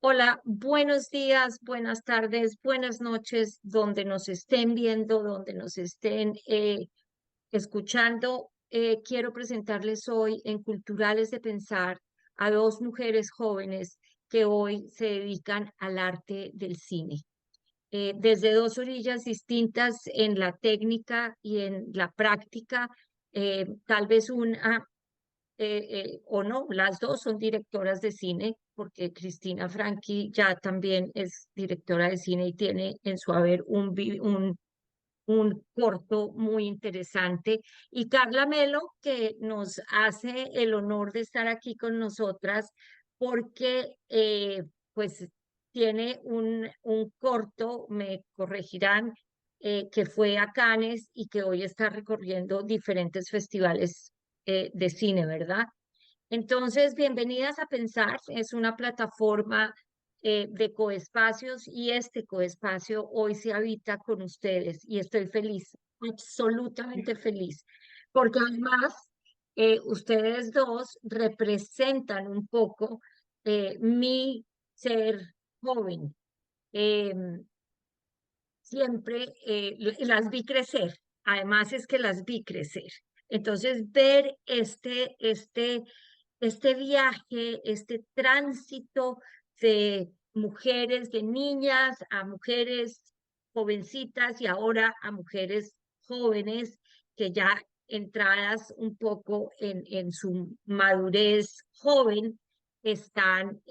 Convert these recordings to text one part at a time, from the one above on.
Hola, buenos días, buenas tardes, buenas noches, donde nos estén viendo, donde nos estén escuchando. Quiero presentarles hoy en Culturales de Pensar a dos mujeres jóvenes que hoy se dedican al arte del cine. Desde dos orillas distintas en la técnica y en la práctica, tal vez una o no, las dos son directoras de cine, porque Cristina Franchi ya también es directora de cine y tiene en su haber un corto muy interesante. Y Carla Melo, que nos hace el honor de estar aquí con nosotras, porque pues tiene un corto, me corregirán, que fue a Cannes y que hoy está recorriendo diferentes festivales de cine, ¿verdad? Entonces, bienvenidas a Pensar, es una plataforma de coespacios y este coespacio hoy se habita con ustedes y estoy feliz, absolutamente feliz, porque además ustedes dos representan un poco mi ser joven. Em, Siempre las vi crecer, además es que las vi crecer. Entonces, ver este viaje, este tránsito de mujeres, de niñas a mujeres jovencitas y ahora a mujeres jóvenes que ya entradas un poco en su madurez joven, están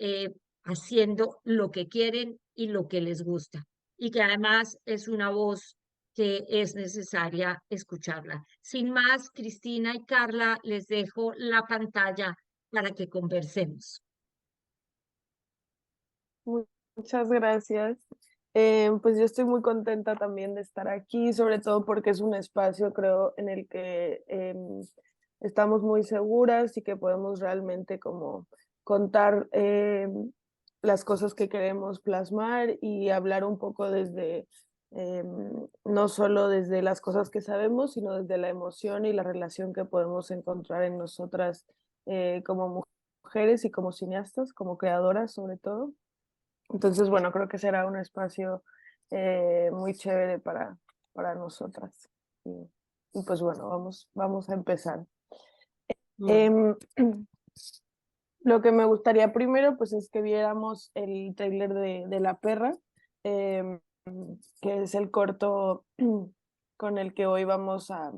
haciendo lo que quieren y lo que les gusta y que además es una voz que es necesaria escucharla. Sin más, Cristina y Carla, les dejo la pantalla para que conversemos. Muchas gracias. Pues yo estoy muy contenta también de estar aquí, sobre todo porque es un espacio, creo, en el que estamos muy seguras y que podemos realmente como contar las cosas que queremos plasmar y hablar un poco desde, no solo desde las cosas que sabemos, sino desde la emoción y la relación que podemos encontrar en nosotras como mujeres y como cineastas, como creadoras sobre todo. Entonces, bueno, creo que será un espacio muy chévere para nosotras. Y, y pues bueno, vamos a empezar. Bueno, Em, lo que me gustaría primero, pues es que viéramos el tráiler de La Perra, em, que es el corto con el que hoy vamos a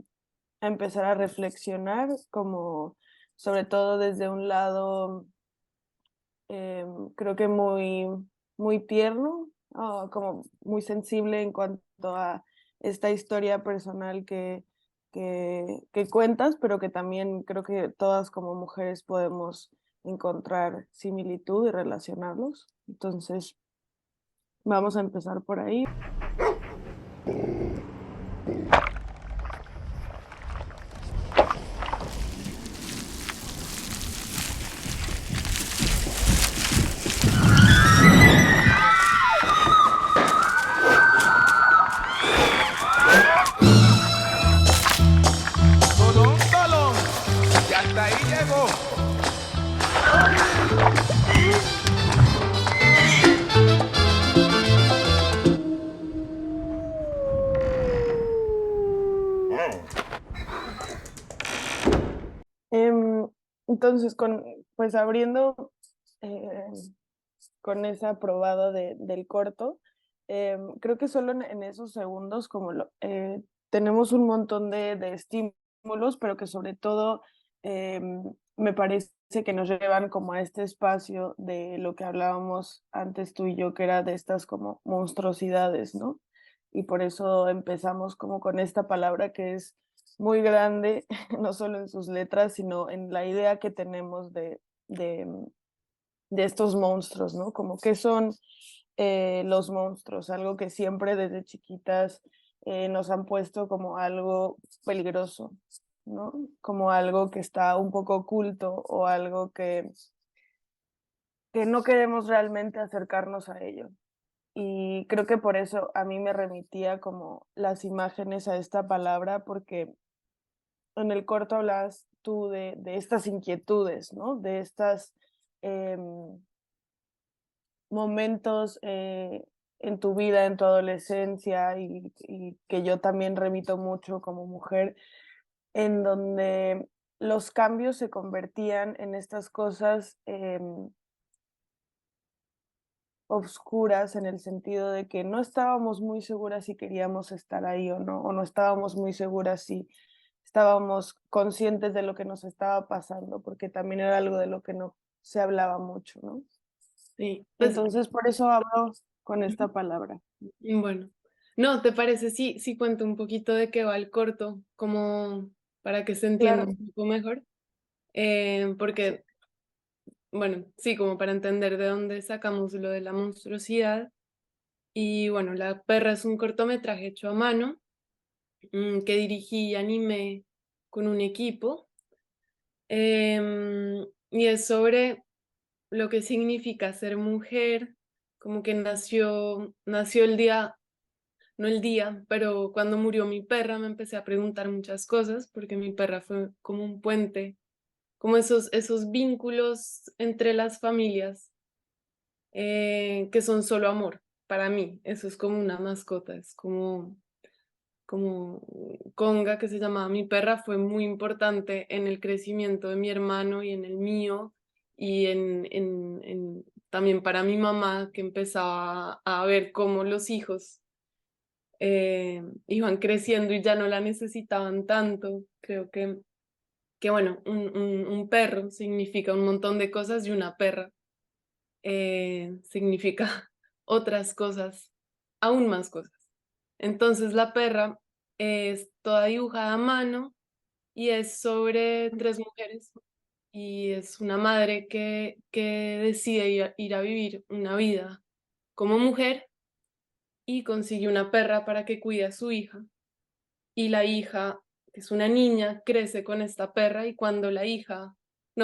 empezar a reflexionar, como sobre todo desde un lado creo que muy tierno, como muy sensible en cuanto a esta historia personal que cuentas, pero que también creo que todas como mujeres podemos encontrar similitud y relacionarlos. Entonces, vamos a empezar por ahí. Tolón, tolón, y hasta ahí llegó. Em, entonces, pues abriendo eh, con esa probada del corto, creo que solo en esos segundos tenemos un montón de estímulos, pero que sobre todo me parece que nos llevan como a este espacio de lo que hablábamos antes tú y yo, que era de estas como monstruosidades, ¿no? Y por eso empezamos como con esta palabra que es muy grande, no solo en sus letras, sino en la idea que tenemos de estos monstruos, ¿no? Como qué son los monstruos, algo que siempre desde chiquitas nos han puesto como algo peligroso, ¿no? Como algo que está un poco oculto o algo que no queremos realmente acercarnos a ello. Y creo que por eso a mí me remitía como las imágenes a esta palabra, porque en el corto hablas tú de estas inquietudes, ¿no? momentos en tu vida, en tu adolescencia, y que yo también remito mucho como mujer, en donde los cambios se convertían en estas cosas obscuras, en el sentido de que no estábamos muy seguras si queríamos estar ahí o no estábamos muy seguras si estábamos conscientes de lo que nos estaba pasando, porque también era algo de lo que no se hablaba mucho, ¿no? Sí, pues Entonces, por eso hablo con esta palabra. bueno. No, ¿te parece? Sí, sí cuento un poquito de qué va el corto, como para que se entienda Claro. un poco mejor. Porque, bueno, sí, como para entender de dónde sacamos lo de la monstruosidad. Y bueno, La perra es un cortometraje hecho a mano, que dirigí y animé con un equipo. Y es sobre lo que significa ser mujer, como que nació el día, no el día, pero cuando murió mi perra me empecé a preguntar muchas cosas, porque mi perra fue como un puente, como esos vínculos entre las familias, que son solo amor. Para mí, eso es como una mascota, es como Conga, que se llamaba mi perra, fue muy importante en el crecimiento de mi hermano y en el mío, y también para mi mamá, que empezaba a ver cómo los hijos iban creciendo y ya no la necesitaban tanto. Creo que bueno, un perro significa un montón de cosas y una perra significa otras cosas, aún más cosas. Entonces la perra es toda dibujada a mano y es sobre tres mujeres, y es una madre que decide ir a vivir una vida como mujer y consigue una perra para que cuide a su hija, y la hija, que es una niña, crece con esta perra, y cuando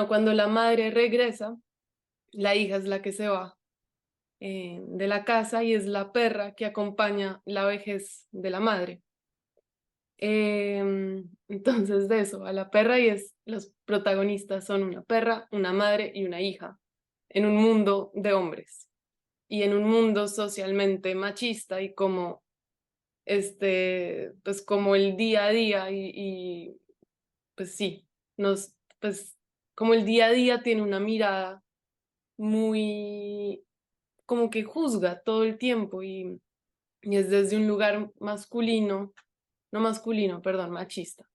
cuando la madre regresa, la hija es la que se va de la casa y es la perra que acompaña la vejez de la madre. Entonces de eso, a la perra, los protagonistas son una perra, una madre y una hija, en un mundo de hombres y en un mundo socialmente machista, y como pues como el día a día pues sí, pues como el día a día tiene una mirada muy, como que juzga todo el tiempo, y es desde un lugar masculino, no masculino, perdón, machista.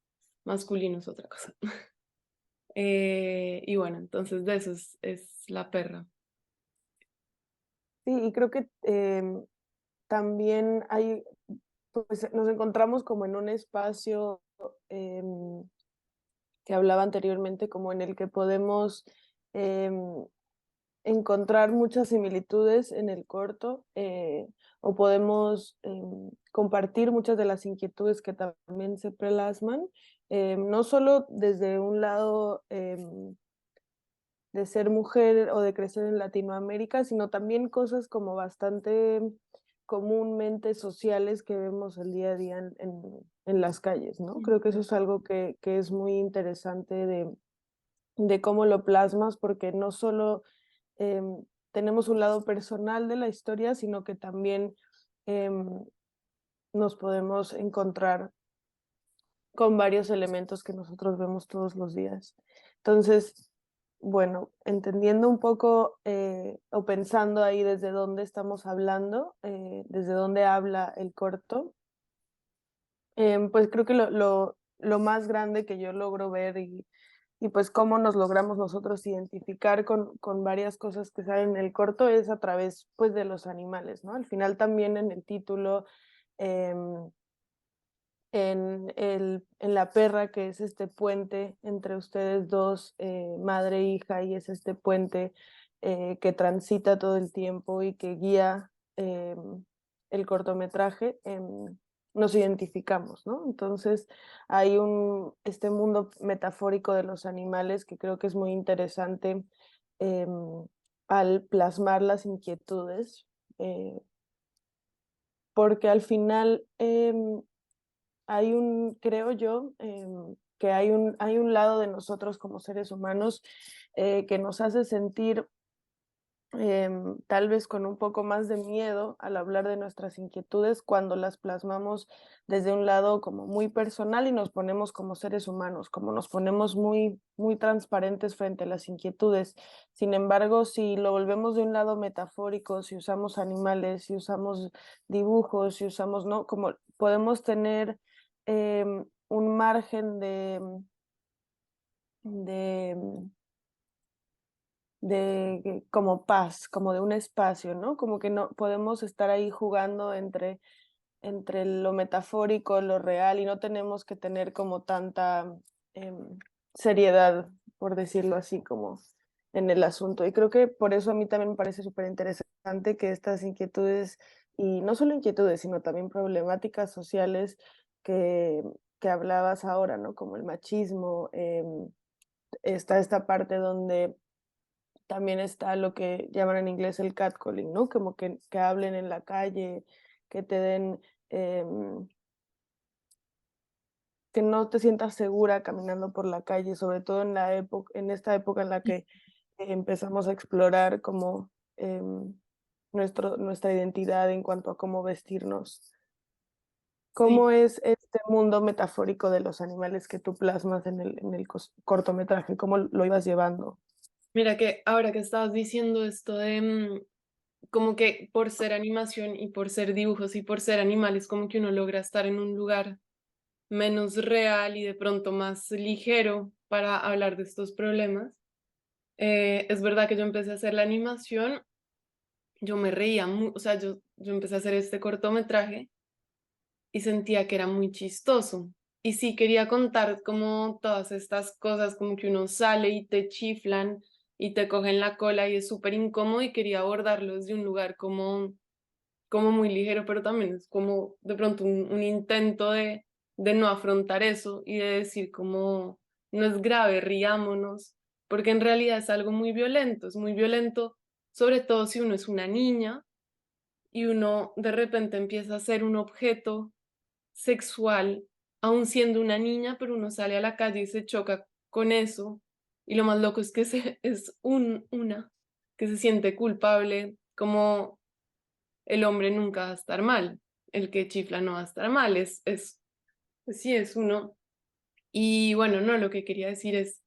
Masculino es otra cosa. Y bueno, entonces de eso es La perra. Sí, y creo que también pues nos encontramos como en un espacio em, que hablaba anteriormente, como en el que podemos em, encontrar muchas similitudes en el corto, o podemos compartir muchas de las inquietudes que también se plasman, no solo desde un lado de ser mujer o de crecer en Latinoamérica, sino también cosas como bastante comúnmente sociales que vemos el día a día en las calles, ¿no? Creo que eso es algo que es muy interesante de cómo lo plasmas, porque no solo tenemos un lado personal de la historia, sino que también nos podemos encontrar con varios elementos que nosotros vemos todos los días. Entonces, bueno, entendiendo un poco o pensando ahí desde dónde estamos hablando, desde dónde habla el corto, pues creo que lo más grande que yo logro ver y pues cómo nos logramos nosotros identificar con varias cosas que salen en el corto es a través pues de los animales, ¿no? Al final también en el título, em, en La perra, que es este puente entre ustedes dos, madre e hija, y es este puente que transita todo el tiempo y que guía el cortometraje, nos identificamos, ¿no? Entonces hay este mundo metafórico de los animales que creo que es muy interesante al plasmar las inquietudes, porque al final creo yo, que hay un lado de nosotros como seres humanos que nos hace sentir tal vez con un poco más de miedo al hablar de nuestras inquietudes cuando las plasmamos desde un lado como muy personal y nos ponemos como seres humanos, como nos ponemos muy, muy transparentes frente a las inquietudes. Sin embargo, si lo volvemos de un lado metafórico, si usamos animales, si usamos dibujos, si usamos, ¿no? Como podemos tener un margen de como paz, como de un espacio, ¿no? Como que no podemos estar ahí jugando entre lo metafórico, lo real, y no tenemos que tener como tanta seriedad, por decirlo así, como en el asunto. Y creo que por eso a mí también me parece súper interesante que estas inquietudes, y no solo inquietudes, sino también problemáticas sociales que, que hablabas ahora, ¿no? Como el machismo, está esta parte donde también está lo que llaman en inglés el catcalling, ¿no? Como que hablen en la calle, que te den, que no te sientas segura caminando por la calle, sobre todo en esta época en la que empezamos a explorar como nuestra identidad en cuanto a cómo vestirnos. Sí, ¿Cómo es este mundo metafórico de los animales que tú plasmas en el cortometraje? ¿Cómo lo ibas llevando? mira que ahora que estabas diciendo esto de como que por ser animación y por ser dibujos y por ser animales, como que uno logra estar en un lugar menos real y de pronto más ligero para hablar de estos problemas. Es verdad que yo empecé a hacer la animación, yo me reía, o sea, yo empecé a hacer este cortometraje y sentía que era muy chistoso. Y sí quería contar como todas estas cosas, como que uno sale y te chiflan y te cogen la cola y es súper incómodo y quería abordarlo desde un lugar como muy ligero, pero también es como de pronto un intento de no afrontar eso y de decir como no es grave, riámonos, porque en realidad es algo muy violento, es muy violento, sobre todo si uno es una niña y uno de repente empieza a ser un objeto sexual, aún siendo una niña, pero uno sale a la calle y se choca con eso. Y lo más loco es que es una que se siente culpable, como el hombre nunca va a estar mal, el que chifla no va a estar mal, sí es uno. Y bueno, no, lo que quería decir es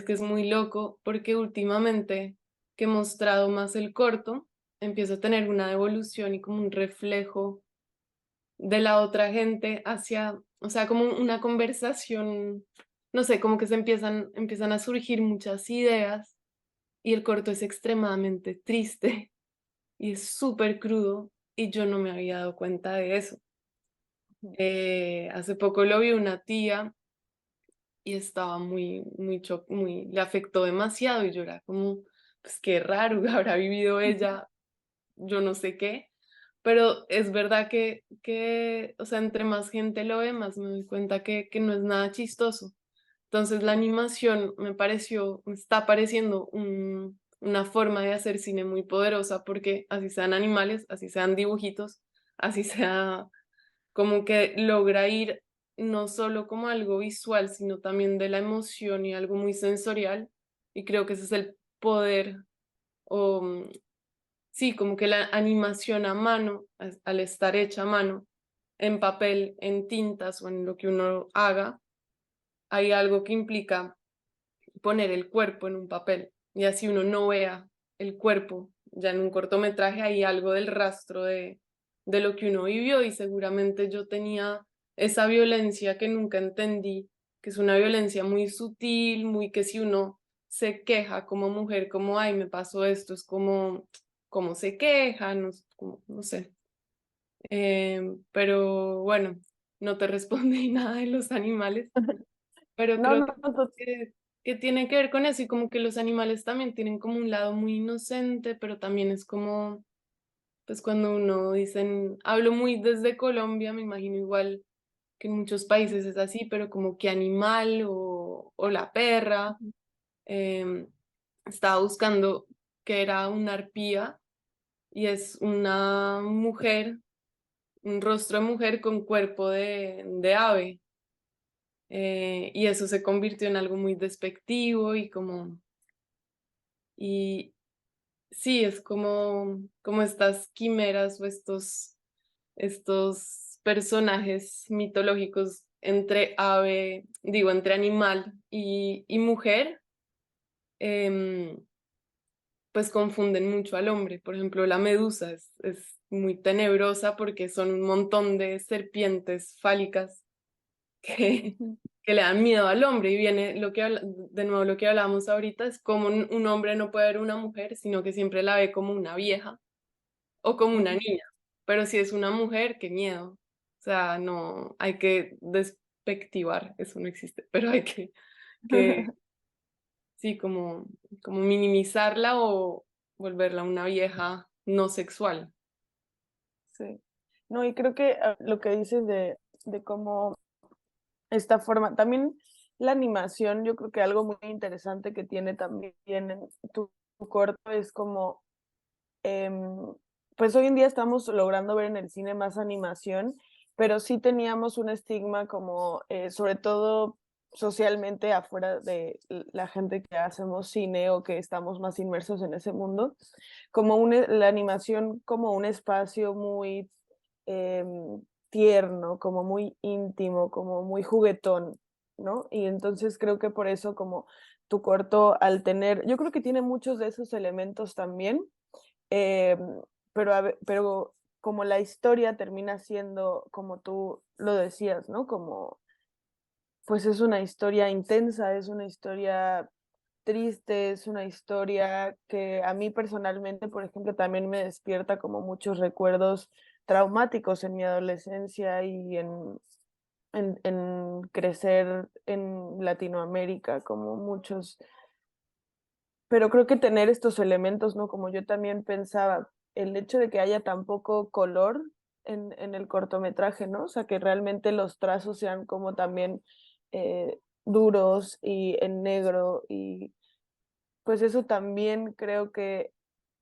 que es muy loco porque últimamente que he mostrado más el corto, empiezo a tener una devolución y como un reflejo de la otra gente hacia, o sea, como una conversación, no sé, como que empiezan a surgir muchas ideas y el corto es extremadamente triste y es súper crudo y yo no me había dado cuenta de eso. Hace poco lo vi una tía y estaba le afectó demasiado y yo era como, pues qué raro, habrá vivido ella, yo no sé qué, pero es verdad o sea, entre más gente lo ve, más me doy cuenta que no es nada chistoso. Entonces la animación me está pareciendo una forma de hacer cine muy poderosa porque así sean animales, así sean dibujitos, así sea como que logra ir no solo como algo visual, sino también de la emoción y algo muy sensorial. Y creo que ese es el poder, o sí, como que la animación a mano, al estar hecha a mano, en papel, en tintas o en lo que uno haga, hay algo que implica poner el cuerpo en un papel y así uno no vea el cuerpo ya en un cortometraje, hay algo del rastro de lo que uno vivió y seguramente yo tenía esa violencia que nunca entendí, que es una violencia muy sutil, muy que si uno se queja como mujer, como, ay, me pasó esto, es como se queja, no, no sé. Pero bueno, no te respondí nada de los animales, pero No, creo no, no, que tiene que ver con eso y como que los animales también tienen como un lado muy inocente, pero también es como, pues cuando uno dicen, hablo muy desde Colombia, me imagino igual que en muchos países es así, pero como que animal o la perra, em, estaba buscando que era una arpía y es una mujer, un rostro de mujer con cuerpo de ave. Y eso se convirtió en algo muy despectivo y como, y Sí, es como estas quimeras o estos personajes mitológicos entre entre animal y mujer, em, pues confunden mucho al hombre. Por ejemplo, la medusa es muy tenebrosa porque son un montón de serpientes fálicas que, Ujú. que le dan miedo al hombre. Y viene de nuevo lo que hablábamos ahorita, es como un hombre no puede ver una mujer, sino que siempre la ve como una vieja o como una Ujú. niña. Pero si es una mujer, qué miedo. O sea, no, hay que despectivar, eso no existe, pero hay que sí, como minimizarla o volverla una vieja no sexual. Sí. No, y creo que lo que dices de cómo esta forma, también la animación, yo creo que algo muy interesante que tiene también en tu corto es como, em, pues hoy en día estamos logrando ver en el cine más animación, pero sí teníamos un estigma como, sobre todo socialmente afuera de la gente que hacemos cine o que estamos más inmersos en ese mundo, como la animación como un espacio muy tierno, como muy íntimo, como muy juguetón, ¿no? Y entonces creo que por eso como tu corto al tener, yo creo que tiene muchos de esos elementos también, eh, pero como la historia termina siendo, como tú lo decías, ¿no? Como, pues es una historia intensa, es una historia triste, es una historia que a mí personalmente, por ejemplo, también me despierta como muchos recuerdos traumáticos en mi adolescencia y en crecer en Latinoamérica, como muchos, pero creo que tener estos elementos, ¿no? Como yo también pensaba, el hecho de que haya tan poco color en el cortometraje, ¿no? O sea, que realmente los trazos sean como también duros y en negro y pues eso también creo que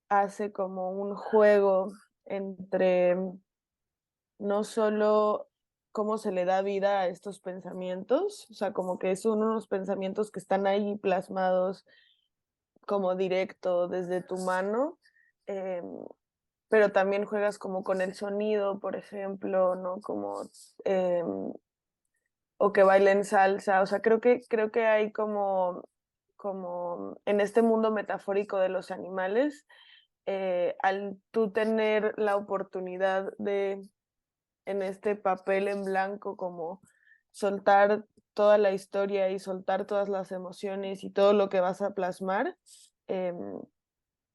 hace como un juego entre no solo cómo se le da vida a estos pensamientos, o sea, como que son unos pensamientos que están ahí plasmados como directo desde tu mano, em, pero también juegas como con el sonido, por ejemplo, ¿no? Como, o que bailen salsa, o sea, creo que hay como en este mundo metafórico de los animales, al tú tener la oportunidad de, en este papel en blanco, como soltar toda la historia y soltar todas las emociones y todo lo que vas a plasmar,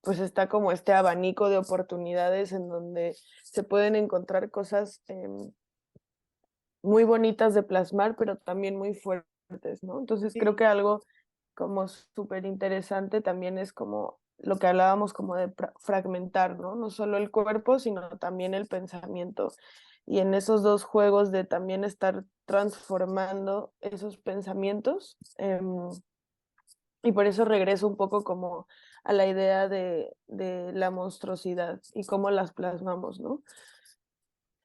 pues está como este abanico de oportunidades en donde se pueden encontrar cosas muy bonitas de plasmar, pero también muy fuertes, ¿no? Entonces creo Sí, que algo como súper interesante también es como lo que hablábamos como de fragmentar, ¿no? No solo el cuerpo, sino también el pensamiento. Y en esos dos juegos de también estar transformando esos pensamientos, y por eso regreso un poco como a la idea de la monstruosidad y cómo las plasmamos, ¿no?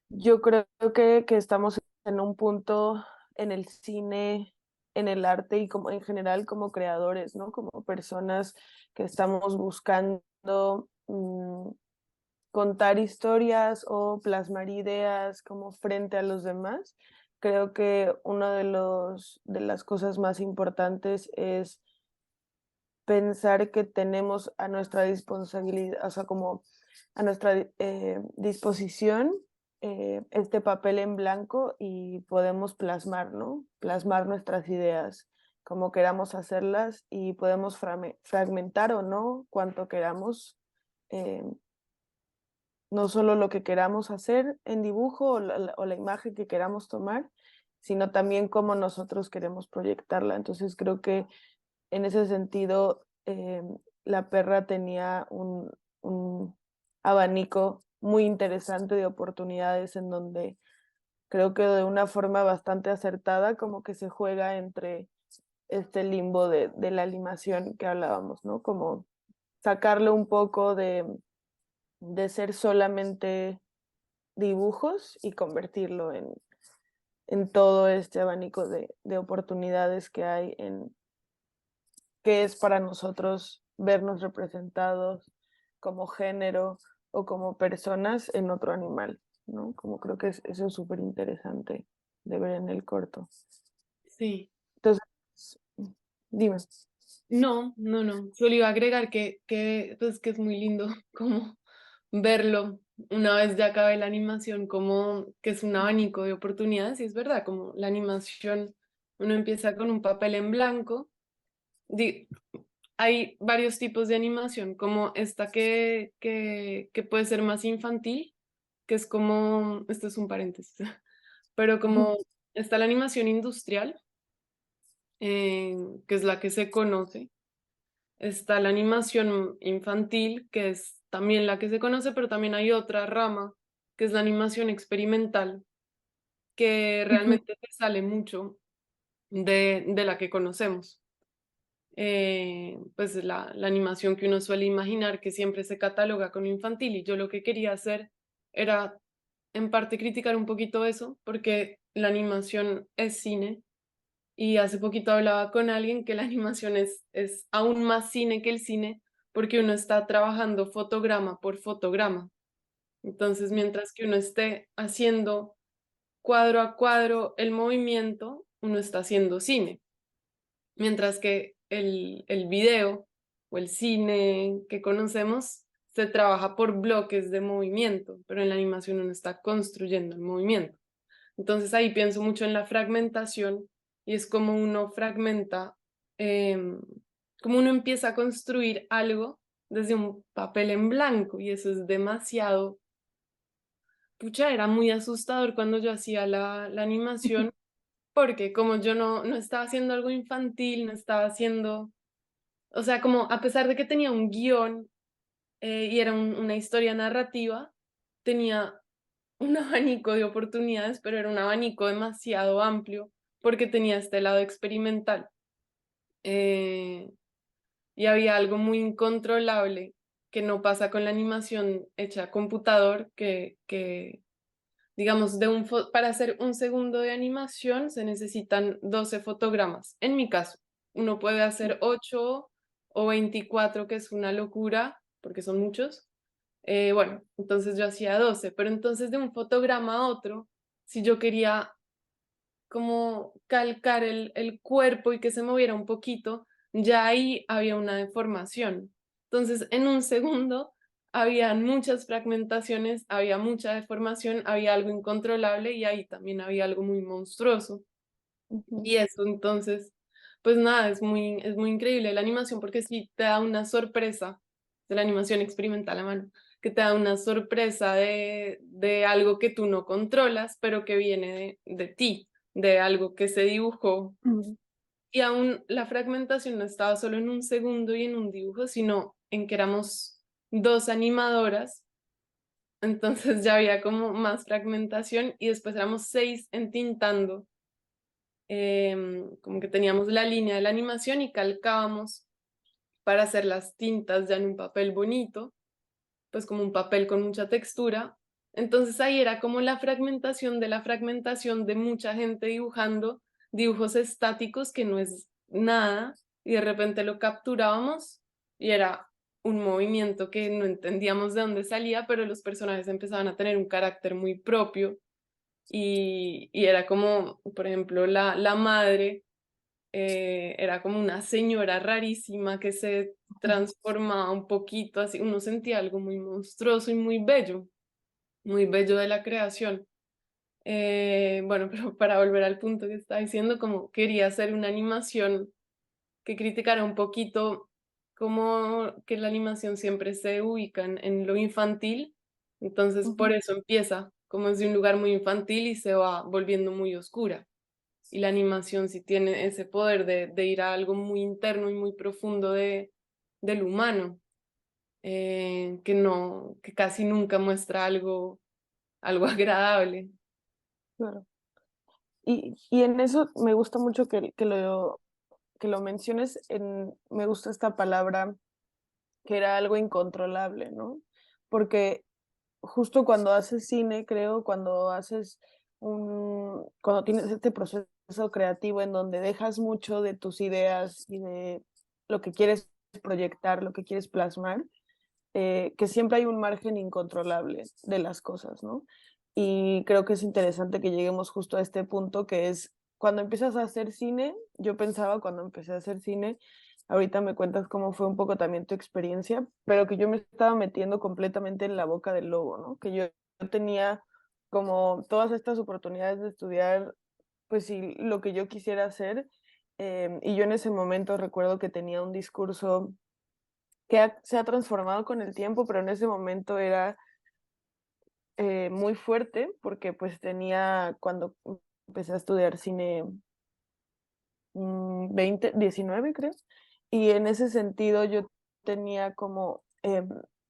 Yo creo que estamos en un punto en el cine, en el arte y como en general como creadores, ¿no? Como personas que estamos buscando contar historias o plasmar ideas como frente a los demás. Creo que una de las cosas más importantes es pensar que tenemos a nuestra responsabilidad, o sea, como a nuestra disposición este papel en blanco y podemos plasmar, ¿no? Plasmar nuestras ideas como queramos hacerlas y podemos fragmentar o no cuanto queramos, eh, no solo lo que queramos hacer en dibujo o la imagen que queramos tomar, sino también cómo nosotros queremos proyectarla. Entonces creo que en ese sentido, la perra tenía un abanico muy interesante de oportunidades en donde creo que de una forma bastante acertada como que se juega entre este limbo de la animación que hablábamos, ¿no? Como sacarle un poco de ser solamente dibujos y convertirlo en todo este abanico de oportunidades que hay en qué es para nosotros vernos representados, como género o como personas en otro animal, ¿no? Como creo que eso es súper interesante de ver en el corto. Sí. Entonces, dime. No, no, no. Solo iba a agregar pues, que es muy lindo como verlo una vez ya acabe la animación, como que es un abanico de oportunidades, y es verdad, como la animación, uno empieza con un papel en blanco. Di- Hay varios tipos de animación, como esta que puede ser más infantil, que es como, esto es un paréntesis, pero como está la animación industrial, que es la que se conoce. Está la animación infantil, que es también la que se conoce, pero también hay otra rama, que es la animación experimental, que realmente se sale mucho de la que conocemos. Pues la animación que uno suele imaginar que siempre se cataloga como infantil, y yo lo que quería hacer era en parte criticar un poquito eso, porque la animación es cine, y hace poquito hablaba con alguien que la animación es aún más cine que el cine, porque uno está trabajando fotograma por fotograma. Entonces, mientras que uno esté haciendo cuadro a cuadro el movimiento, uno está haciendo cine. Mientras que el video o el cine que conocemos se trabaja por bloques de movimiento, pero en la animación uno está construyendo el movimiento. Entonces ahí pienso mucho en la fragmentación, y es como uno fragmenta, como uno empieza a construir algo desde un papel en blanco, y eso es demasiado, pucha, era muy asustador cuando yo hacía la animación, porque como yo no estaba haciendo algo infantil, no estaba haciendo, o sea, como a pesar de que tenía un guión, y era una historia narrativa, tenía un abanico de oportunidades, pero era un abanico demasiado amplio porque tenía este lado experimental. Eh, y había algo muy incontrolable que no pasa con la animación hecha a computador, que digamos, para hacer un segundo de animación se necesitan 12 fotogramas. En mi caso, uno puede hacer 8 o 24, que es una locura porque son muchos. Bueno, entonces yo hacía 12, pero entonces de un fotograma a otro, si yo quería como calcar el cuerpo y que se moviera un poquito, ya ahí había una deformación. Entonces, en un segundo había muchas fragmentaciones, había mucha deformación, había algo incontrolable, y ahí también había algo muy monstruoso. Y eso entonces, pues nada, es muy increíble la animación, porque sí te da una sorpresa de la animación experimental a mano, que te da una sorpresa de algo que tú no controlas, pero que viene de ti, de algo que se dibujó. Y aún la fragmentación no estaba solo en un segundo y en un dibujo, sino en que éramos dos animadoras, entonces ya había como más fragmentación, y después éramos 6 entintando, como que teníamos la línea de la animación y calcábamos para hacer las tintas ya en un papel bonito, pues como un papel con mucha textura. Entonces ahí era como la fragmentación de mucha gente dibujando dibujos estáticos que no es nada, y de repente lo capturábamos y era un movimiento que no entendíamos de dónde salía, pero los personajes empezaban a tener un carácter muy propio, y era como, por ejemplo, la madre, era como una señora rarísima que se transformaba un poquito, así uno sentía algo muy monstruoso y muy bello de la creación. Bueno, pero para volver al punto que estaba diciendo, como quería hacer una animación que criticara un poquito como que la animación siempre se ubica en lo infantil, entonces por eso empieza como desde un lugar muy infantil y se va volviendo muy oscura. Y la animación sí tiene ese poder de ir a algo muy interno y muy profundo del humano, que no, que casi nunca muestra algo agradable. Claro. Y en eso me gusta mucho que lo menciones, me gusta esta palabra que era algo incontrolable, ¿no? Porque justo cuando haces cine, creo, cuando tienes este proceso creativo en donde dejas mucho de tus ideas y de lo que quieres proyectar, lo que quieres plasmar, que siempre hay un margen incontrolable de las cosas, ¿no? Y creo que es interesante que lleguemos justo a este punto que es cuando empiezas a hacer cine, yo pensaba cuando empecé a hacer cine, ahorita me cuentas cómo fue un poco también tu experiencia, pero que yo me estaba metiendo completamente en la boca del lobo, ¿no? Que yo tenía como todas estas oportunidades de estudiar, pues sí, lo que yo quisiera hacer, y yo en ese momento recuerdo que tenía un discurso que se ha transformado con el tiempo, pero en ese momento era muy fuerte porque pues tenía, cuando empecé a estudiar cine, 19 creo, y en ese sentido yo tenía como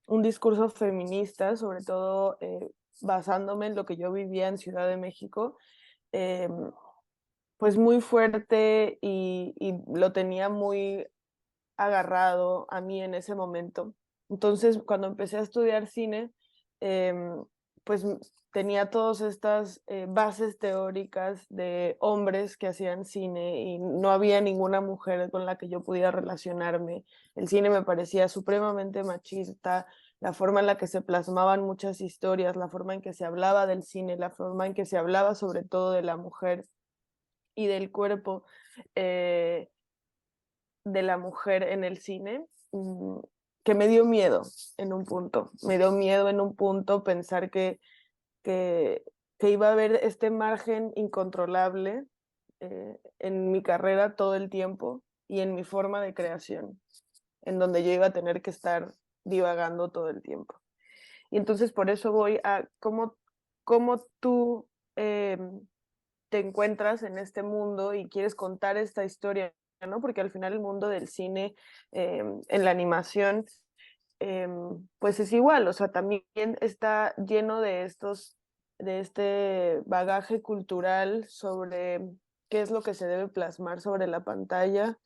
un discurso feminista, sobre todo basándome en lo que yo vivía en Ciudad de México, em, pues muy fuerte y lo tenía muy agarrado a mí en ese momento. Entonces, cuando empecé a estudiar cine, pues tenía todas estas bases teóricas de hombres que hacían cine y no había ninguna mujer con la que yo pudiera relacionarme. El cine me parecía supremamente machista, la forma en la que se plasmaban muchas historias, la forma en que se hablaba del cine, la forma en que se hablaba sobre todo de la mujer y del cuerpo. De la mujer en el cine, que me dio miedo en un punto. Me dio miedo en un punto pensar que, que iba a haber este margen incontrolable en mi carrera todo el tiempo y en mi forma de creación, en donde yo iba a tener que estar divagando todo el tiempo. Y entonces por eso voy a cómo tú te encuentras en este mundo y quieres contar esta historia, ¿no? Porque al final el mundo del cine, en la animación, pues es igual, o sea, también está lleno de este bagaje cultural sobre qué es lo que se debe plasmar sobre la pantalla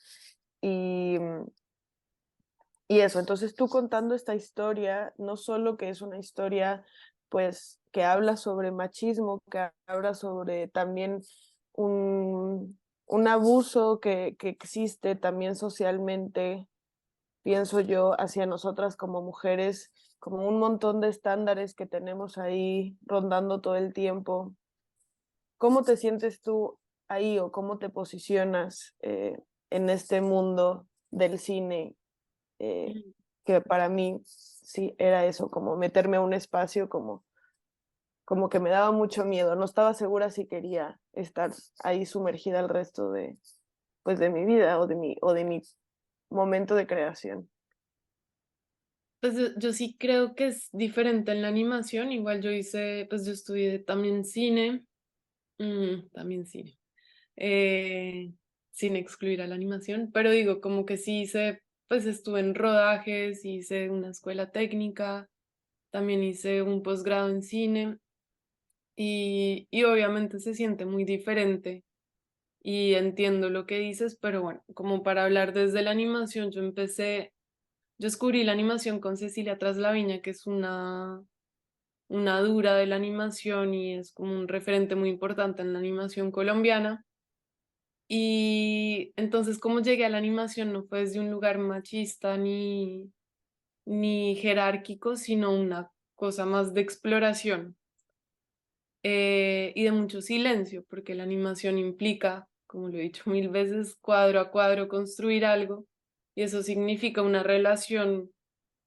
y, y eso. Entonces tú contando esta historia, no solo que es una historia pues que habla sobre machismo, que habla sobre también un abuso que existe también socialmente, pienso yo, hacia nosotras como mujeres, como un montón de estándares que tenemos ahí rondando todo el tiempo. ¿Cómo te sientes tú ahí o cómo te posicionas en este mundo del cine? eh, que para mí sí era eso, como meterme a un espacio como que me daba mucho miedo, no estaba segura si quería estar ahí sumergida el resto pues de mi vida o de mi momento de creación. Pues yo sí creo que es diferente en la animación. Igual yo hice, pues yo estudié también cine, también cine, eh, sin excluir a la animación, pero digo, como que sí hice, pues estuve en rodajes, hice una escuela técnica, también hice un posgrado en cine y obviamente se siente muy diferente y entiendo lo que dices, pero bueno, como para hablar desde la animación, yo descubrí la animación con Cecilia Traslaviña, que es una dura de la animación y es como un referente muy importante en la animación colombiana. Y entonces, como llegué a la animación, no fue desde un lugar machista ni jerárquico, sino una cosa más de exploración y de mucho silencio, porque la animación implica, como lo he dicho mil veces, cuadro a cuadro construir algo, y eso significa una relación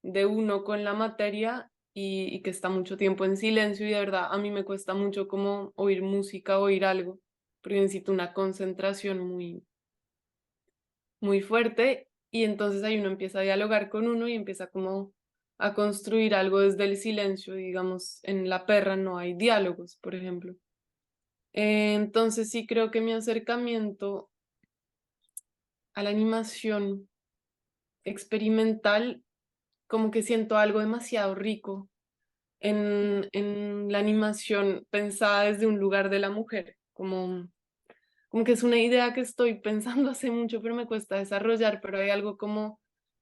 de uno con la materia y que está mucho tiempo en silencio y de verdad a mí me cuesta mucho como oír música, oír algo, porque necesito una concentración muy fuerte y entonces ahí uno empieza a dialogar con uno y empieza como a construir algo desde el silencio, digamos, en La Perra no hay diálogos, por ejemplo. Entonces sí creo que mi acercamiento a la animación experimental, como que siento algo demasiado rico en la animación pensada desde un lugar de la mujer, como que es una idea que estoy pensando hace mucho, pero me cuesta desarrollar, pero hay algo como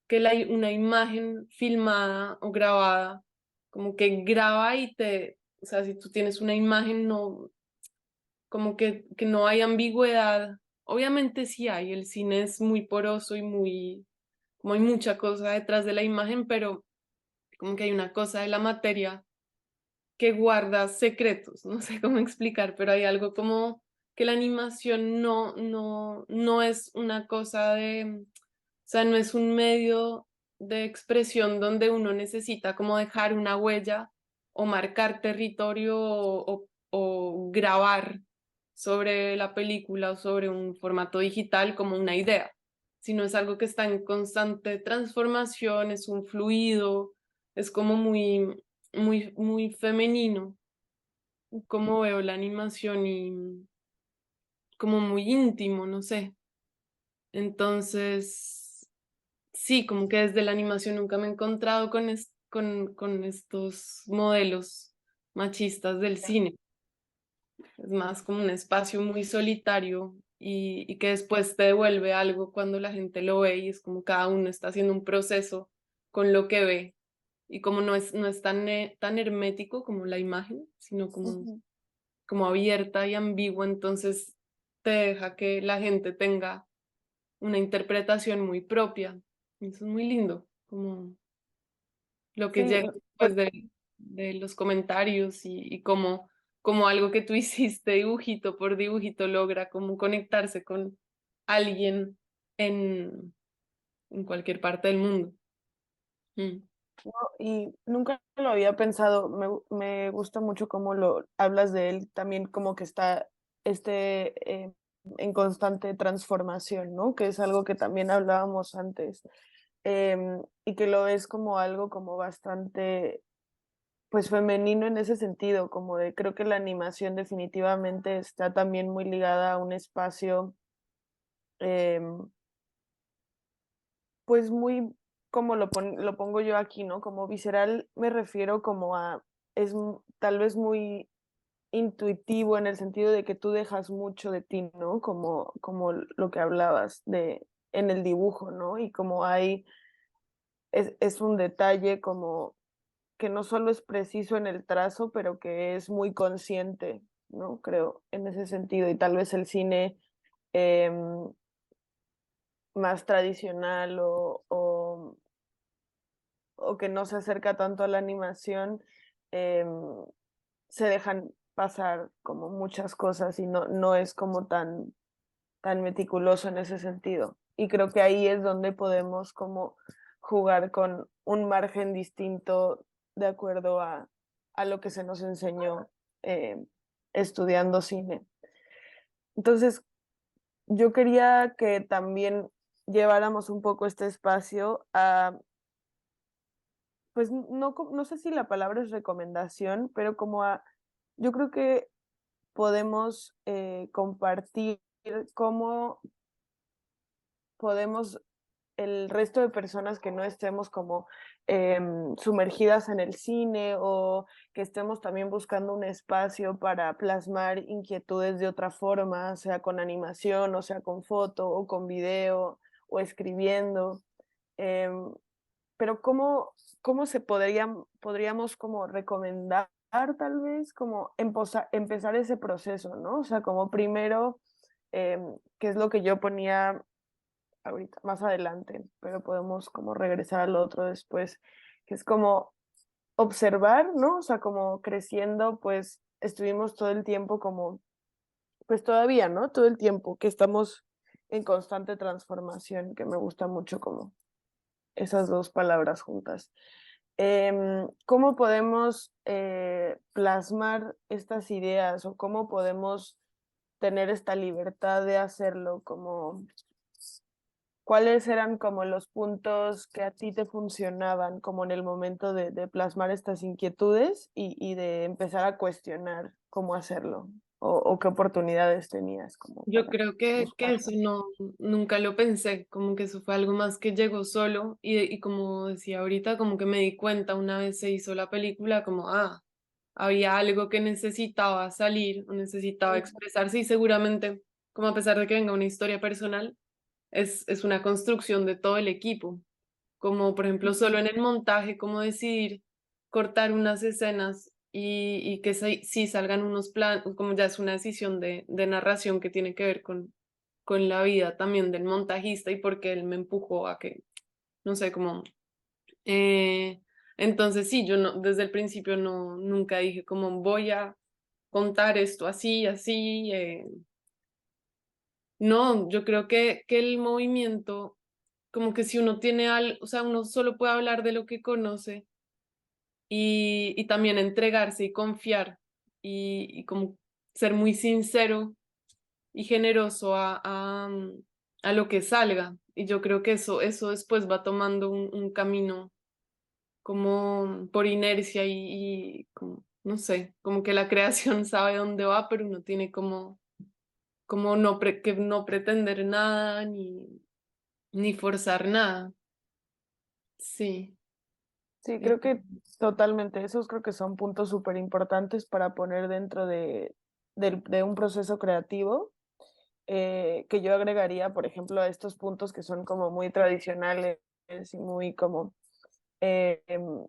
que una imagen filmada o grabada, como que graba y o sea, si tú tienes una imagen, no, como que no hay ambigüedad. Obviamente sí hay, el cine es muy poroso y como hay mucha cosa detrás de la imagen, pero como que hay una cosa de la materia que guarda secretos, no sé cómo explicar, pero hay algo como que la animación no es una cosa de, o sea, no es un medio de expresión donde uno necesita como dejar una huella o marcar territorio o grabar sobre la película o sobre un formato digital como una idea, sino es algo que está en constante transformación, es un fluido, es como muy femenino, como veo la animación y como muy íntimo, no sé. Entonces, sí, como que desde la animación nunca me he encontrado con estos modelos machistas del cine. Es más como un espacio muy solitario y que después te devuelve algo cuando la gente lo ve y es como cada uno está haciendo un proceso con lo que ve y como no es tan hermético como la imagen, sino Ujú. como abierta y ambigua, entonces te deja que la gente tenga una interpretación muy propia. Y eso es muy lindo, como lo que Sí, llega después de los comentarios y como algo que tú hiciste dibujito por dibujito logra como conectarse con alguien en cualquier parte del mundo. Mm. no, y nunca lo había pensado. Me gusta mucho cómo lo hablas de él, también como que está en constante transformación, ¿no? Que es algo que también hablábamos antes. Y que lo ves como algo como bastante, pues femenino en ese sentido, como de creo que la animación definitivamente está también muy ligada a un espacio, em, pues muy, como lo pongo yo aquí, ¿no? Como visceral me refiero como a, tal vez muy intuitivo en el sentido de que tú dejas mucho de ti, ¿no? Como lo que hablabas de en el dibujo, ¿no? Y como hay, es un detalle como que no solo es preciso en el trazo, pero que es muy consciente, ¿no? Creo, en ese sentido. Y tal vez el cine em, más tradicional o que no se acerca tanto a la animación, em, se dejan pasar como muchas cosas y no es como tan meticuloso en ese sentido. Y creo que ahí es donde podemos como jugar con un margen distinto de acuerdo a lo que se nos enseñó eh, estudiando cine. Entonces, yo quería que también lleváramos un poco este espacio a, pues no sé si la palabra es recomendación, pero como a, yo creo que podemos compartir cómo podemos el resto de personas que no estemos como sumergidas en el cine o que estemos también buscando un espacio para plasmar inquietudes de otra forma, sea con animación, o sea con foto, o con video, o escribiendo. em, pero ¿cómo podríamos como recomendar tal vez como empezar ese proceso, ¿no? O sea, como primero, que es lo que yo ponía ahorita, más adelante, pero podemos como regresar al otro después, que es como observar, ¿no? O sea, como creciendo, pues estuvimos todo el tiempo como, pues todavía, ¿no? Todo el tiempo que estamos en constante transformación, que me gusta mucho como esas dos palabras juntas. ¿Cómo podemos plasmar estas ideas o cómo podemos tener esta libertad de hacerlo? Como ¿cuáles eran como los puntos que a ti te funcionaban como en el momento de plasmar estas inquietudes y de empezar a cuestionar cómo hacerlo? O qué oportunidades tenías como Yo para creo que buscar? eso nunca lo pensé, como que eso fue algo más que llegó solo y como decía ahorita, como que me di cuenta una vez se hizo la película, como, había algo que necesitaba salir o necesitaba expresarse y seguramente, como a pesar de que venga una historia personal, es una construcción de todo el equipo, como por ejemplo solo en el montaje, como decidir cortar unas escenas y que sí salgan unos planos, como ya es una decisión de narración que tiene que ver con la vida también del montajista y porque él me empujó a que, no sé, como eh, Entonces sí, yo no, desde el principio no, nunca dije como voy a contar esto así, así. No, yo creo que el movimiento, como que si uno tiene algo, o sea, uno solo puede hablar de lo que conoce y también entregarse y confiar y como ser muy sincero y generoso a lo que salga. Y yo creo que eso después va tomando un camino como por inercia y como, no sé, como que la creación sabe dónde va, pero uno tiene como no, que no pretender nada ni forzar nada. Sí. Sí, Eh, creo que totalmente. Esos creo que son puntos súper importantes para poner dentro de un proceso creativo, que yo agregaría, por ejemplo, a estos puntos que son como muy tradicionales y muy eh, em,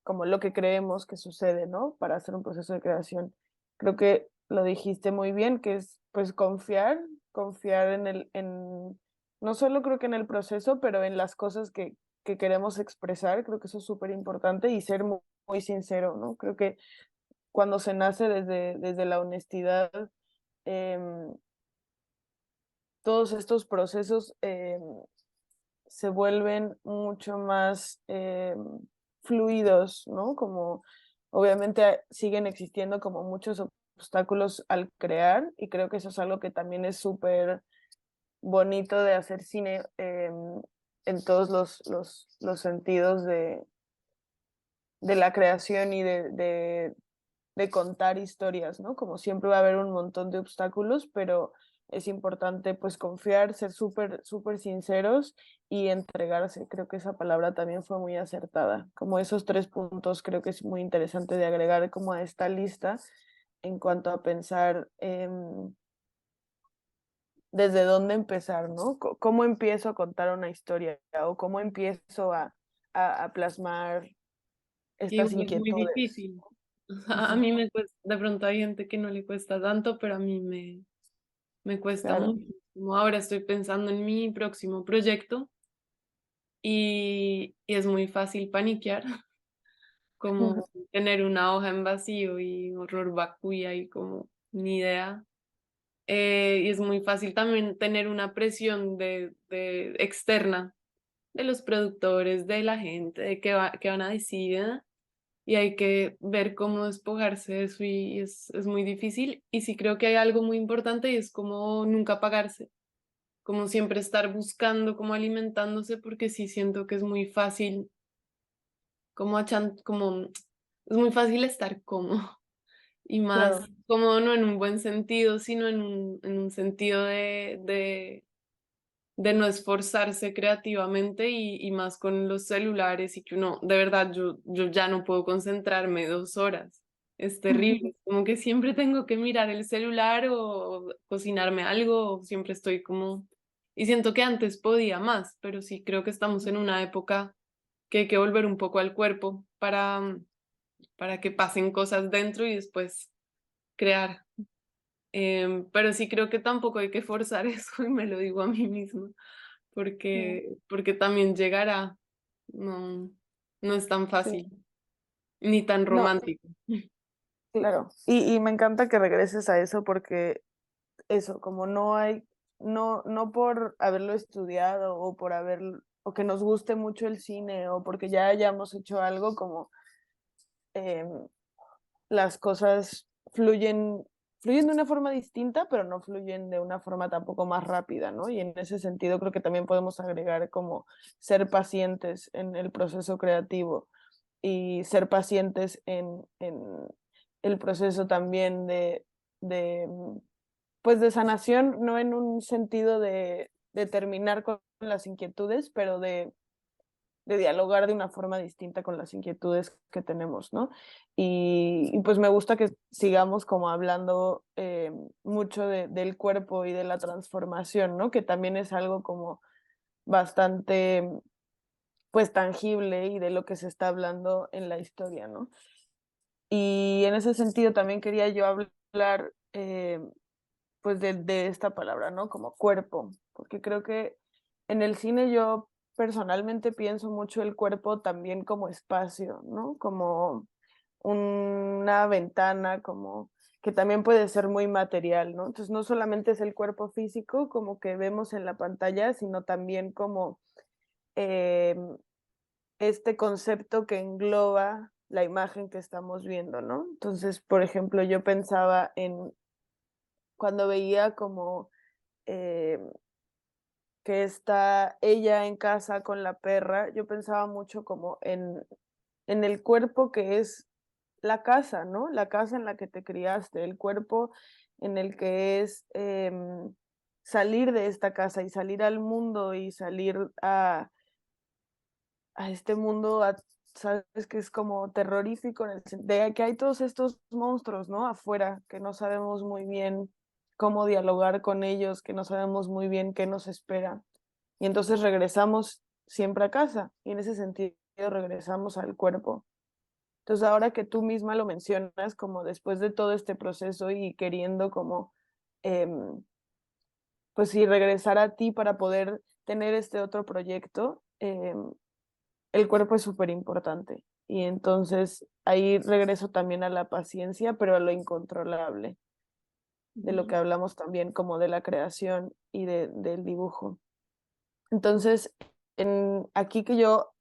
como lo que creemos que sucede, ¿no? Para hacer un proceso de creación. Creo que lo dijiste muy bien, que es pues confiar no solo creo que en el proceso, pero en las cosas que queremos expresar, creo que eso es súper importante y ser muy sincero, ¿no? Creo que cuando se nace desde la honestidad, em, todos estos procesos se vuelven mucho más fluidos, ¿no? Como obviamente siguen existiendo como muchos obstáculos al crear y creo que eso es algo que también es súper bonito de hacer cine en todos los sentidos de la creación y de contar historias, ¿no? Como siempre va a haber un montón de obstáculos, pero es importante pues confiar, ser súper sinceros y entregarse. Creo que esa palabra también fue muy acertada. Como esos tres puntos creo que es muy interesante de agregar como a esta lista en cuanto a pensar desde dónde empezar, ¿no? ¿Cómo empiezo a contar una historia o cómo empiezo a plasmar estas Igual es muy inquietudes? difícil. O sea, a Ujú. mí me cuesta, de pronto hay gente que no le cuesta tanto, pero a mí me cuesta Claro. mucho. Como ahora estoy pensando en mi próximo proyecto y es muy fácil paniquear, como tener una hoja en vacío y horror vacía y como ni idea. Y es muy fácil también tener una presión de externa de los productores, de la gente, de qué van a decir, ¿eh? Y hay que ver cómo despojarse de eso y es muy difícil. Y sí creo que hay algo muy importante y es como nunca apagarse, como siempre estar buscando, como alimentándose, porque sí siento que es muy fácil, como es muy fácil estar cómodo y más Claro. cómodo no en un buen sentido, sino en un sentido de no esforzarse creativamente y más con los celulares y que uno, de verdad, yo ya no puedo concentrarme 2 horas. Es terrible, como que siempre tengo que mirar el celular o cocinarme algo, o siempre estoy como... Y siento que antes podía más, pero sí creo que estamos en una época que hay que volver un poco al cuerpo para que pasen cosas dentro y después crear. Pero sí creo que tampoco hay que forzar eso y me lo digo a mí misma Mm, porque también llegará, no, no es tan sí. fácil, ni tan No, romántico. claro. Y me encanta que regreses a eso porque eso, como no hay, no por haberlo estudiado o por o que nos guste mucho el cine o porque ya hayamos hecho algo, como em, las cosas fluyen de una forma distinta, pero no fluyen de una forma tampoco más rápida, ¿no? Y en ese sentido creo que también podemos agregar como ser pacientes en el proceso creativo y ser pacientes en el proceso también de, pues de sanación, no en un sentido de terminar con las inquietudes, pero de dialogar de una forma distinta con las inquietudes que tenemos, ¿no? Y pues me gusta que sigamos como hablando mucho del cuerpo y de la transformación, ¿no? Que también es algo como bastante pues tangible y de lo que se está hablando en la historia, ¿no? Y en ese sentido también quería yo hablar pues de esta palabra, ¿no? Como cuerpo, porque creo que en el cine yo personalmente pienso mucho el cuerpo también como espacio, ¿no? Como una ventana, como que también puede ser muy material, ¿no? Entonces no solamente es el cuerpo físico como que vemos en la pantalla, sino también como eh, este concepto que engloba la imagen que estamos viendo, ¿no? Entonces, por ejemplo, yo pensaba en cuando veía como eh, que está ella en casa con la perra, yo pensaba mucho como en el cuerpo que es la casa, ¿no? La casa en la que te criaste, el cuerpo en el que es salir de esta casa y salir al mundo y salir a este mundo, sabes que es como terrorífico en el de que hay todos estos monstruos, ¿no? Afuera, que no sabemos muy bien cómo dialogar con ellos, que no sabemos muy bien qué nos espera. Y entonces regresamos siempre a casa y en ese sentido regresamos al cuerpo. Entonces ahora que tú misma lo mencionas, como después de todo este proceso y queriendo como, pues sí, regresar a ti para poder tener este otro proyecto, el cuerpo es súper importante. Y entonces ahí regreso también a la paciencia, pero a lo incontrolable, de lo que hablamos también como de la creación y del dibujo. Entonces, aquí que yo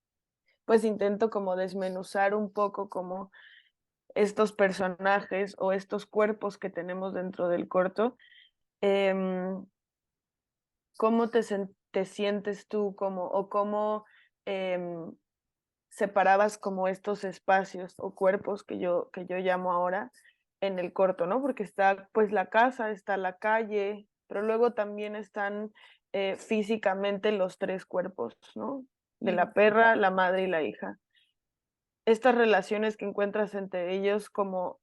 pues intento como desmenuzar un poco como estos personajes o estos cuerpos que tenemos dentro del corto, ¿cómo te sientes tú como, o cómo em, separabas como estos espacios o cuerpos que yo llamo ahora en el corto, ¿no? Porque está pues la casa, está la calle, pero luego también están físicamente los tres cuerpos, ¿no? De la perra, la madre y la hija. Estas relaciones que encuentras entre ellos, como,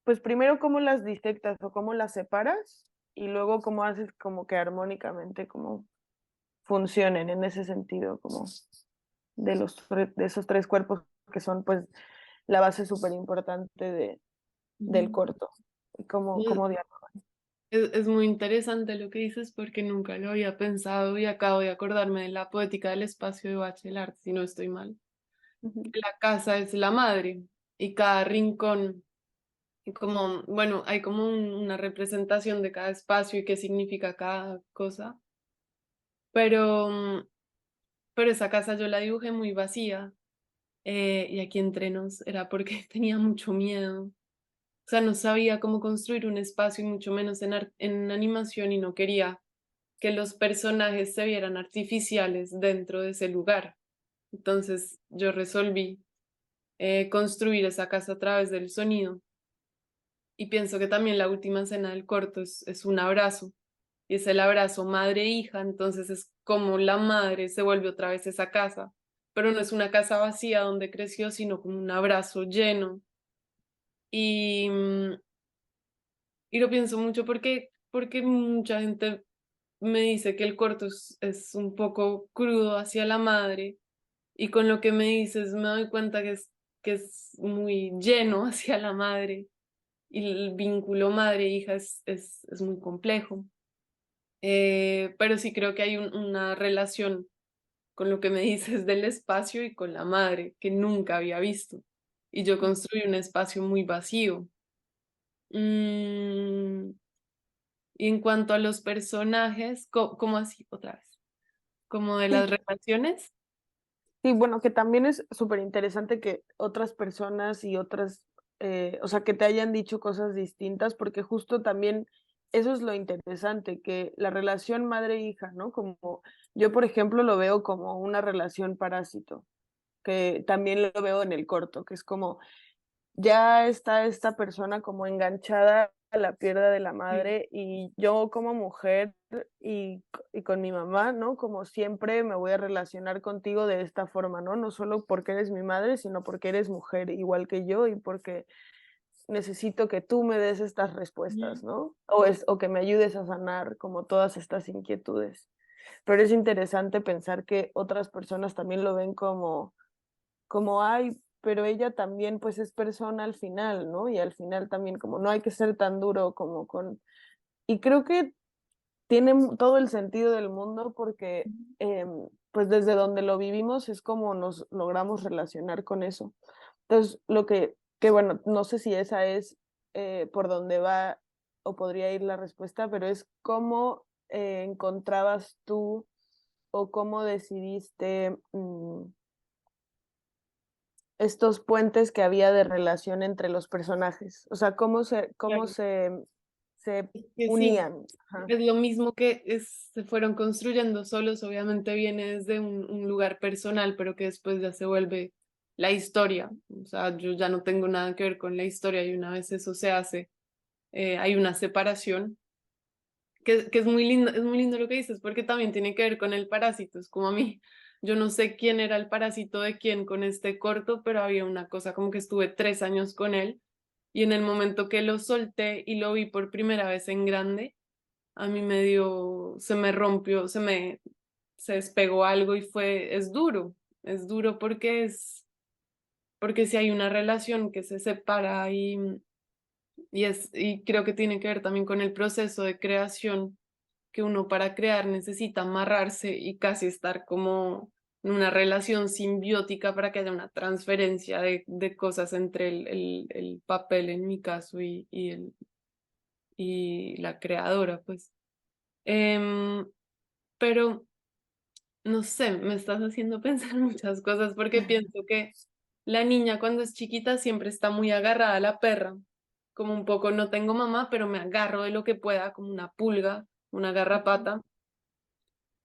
pues primero cómo las disectas o cómo las separas y luego cómo haces como que armónicamente como funcionen en ese sentido, como de esos tres cuerpos que son pues la base súper importante del corto. Y cómo dialogan. Es muy interesante lo que dices porque nunca lo había pensado y acabo de acordarme de la poética del espacio de Bachelard, si no estoy mal. La casa es la madre y cada rincón, y como, bueno, hay como una representación de cada espacio y qué significa cada cosa, pero, pero esa casa yo la dibujé muy vacía y aquí entre nos era porque tenía mucho miedo. O sea, no sabía cómo construir un espacio y mucho menos en animación y no quería que los personajes se vieran artificiales dentro de ese lugar. Entonces yo resolví construir esa casa a través del sonido y pienso que también la última escena del corto es un abrazo y es el abrazo madre-hija, entonces es como la madre se vuelve otra vez esa casa, pero no es una casa vacía donde creció, sino como un abrazo lleno. Y, y lo pienso mucho porque mucha gente me dice que el corto es un poco crudo hacia la madre y con lo que me dices me doy cuenta que es muy lleno hacia la madre y el vínculo madre-hija es muy complejo. Pero sí creo que hay una relación con lo que me dices del espacio y con la madre que nunca había visto. Y yo construí un espacio muy vacío. Mm, y en cuanto a los personajes, ¿cómo así otra vez? Como de Sí, las relaciones. sí, bueno, que también es súper interesante que otras personas y otras, o sea, que te hayan dicho cosas distintas, porque justo también eso es lo interesante, que la relación madre-hija, ¿no? Como yo, por ejemplo, lo veo como una relación parásito, que también lo veo en el corto, que es como ya está esta persona como enganchada a la pierna de la Sí. madre y yo como mujer y con mi mamá, ¿no? Como siempre me voy a relacionar contigo de esta forma, ¿no? No solo porque eres mi madre, sino porque eres mujer igual que yo y porque necesito que tú me des estas respuestas, Ujú. ¿no? O que me ayudes a sanar como todas estas inquietudes. Pero es interesante pensar que otras personas también lo ven como hay, pero ella también pues es persona al final, ¿no? Y al final también como no hay que ser tan duro como con... Y creo que tiene todo el sentido del mundo porque pues desde donde lo vivimos es como nos logramos relacionar con eso. Entonces, que bueno, no sé si esa es por donde va o podría ir la respuesta, pero es cómo encontrabas tú o cómo decidiste estos puentes que había de relación entre los personajes. O sea, cómo Claro. se Que sí, unían. Ajá. es lo mismo que se fueron construyendo solos, obviamente viene desde un lugar personal, pero que después ya se vuelve la historia. O sea, yo ya no tengo nada que ver con la historia y una vez eso se hace, hay una separación, que es muy lindo lo que dices, porque también tiene que ver con el parásito, es como a mí. Yo no sé quién era el parásito de quién con este corto, pero había una cosa como que estuve 3 años con él y en el momento que lo solté y lo vi por primera vez en grande, a mí me dio, se me rompió, se despegó algo y es duro porque si hay una relación que se separa y creo que tiene que ver también con el proceso de creación, que uno para crear necesita amarrarse y casi estar como en una relación simbiótica para que haya una transferencia de cosas entre el papel en mi caso y la creadora, pues. Em, pero no sé, me estás haciendo pensar muchas cosas porque pienso que la niña cuando es chiquita siempre está muy agarrada a la perra, como un poco no tengo mamá, pero me agarro de lo que pueda, como una pulga, una garrapata.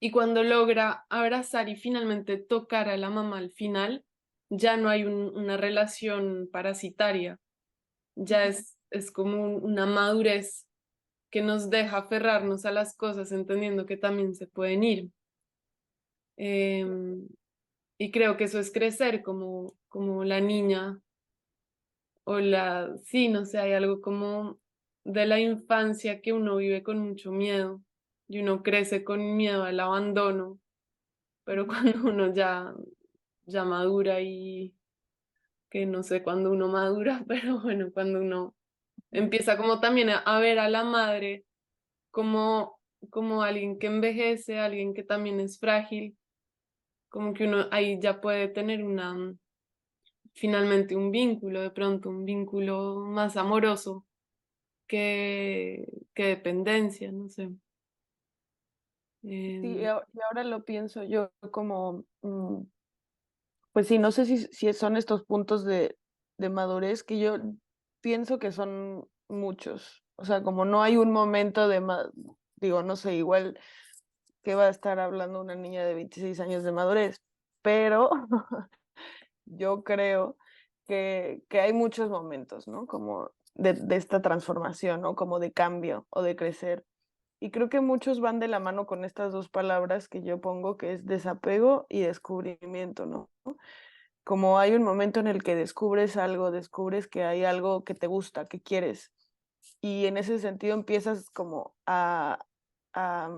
Y cuando logra abrazar y finalmente tocar a la mamá al final, ya no hay una relación parasitaria, ya es como una madurez que nos deja aferrarnos a las cosas entendiendo que también se pueden ir. Em, y creo que eso es crecer como la niña sí, no sé, hay algo como de la infancia que uno vive con mucho miedo y uno crece con miedo al abandono, pero cuando uno ya madura y que no sé cuándo uno madura, pero bueno, cuando uno empieza como también a ver a la madre como alguien que envejece, alguien que también es frágil, como que uno ahí ya puede tener finalmente un vínculo, de pronto un vínculo más amoroso que, que dependencia, no sé. Sí, Em, y ahora lo pienso yo como, pues sí, no sé si son estos puntos de madurez que yo pienso que son muchos. O sea, como no hay un momento digo, no sé, igual que va a estar hablando una niña de 26 años de madurez, pero yo creo que hay muchos momentos, ¿no? Como de esta transformación, ¿no? Como de cambio o de crecer. Y creo que muchos van de la mano con estas dos palabras que yo pongo, que es desapego y descubrimiento, ¿no? Como hay un momento en el que descubres algo, descubres que hay algo que te gusta, que quieres. Y en ese sentido empiezas como a, a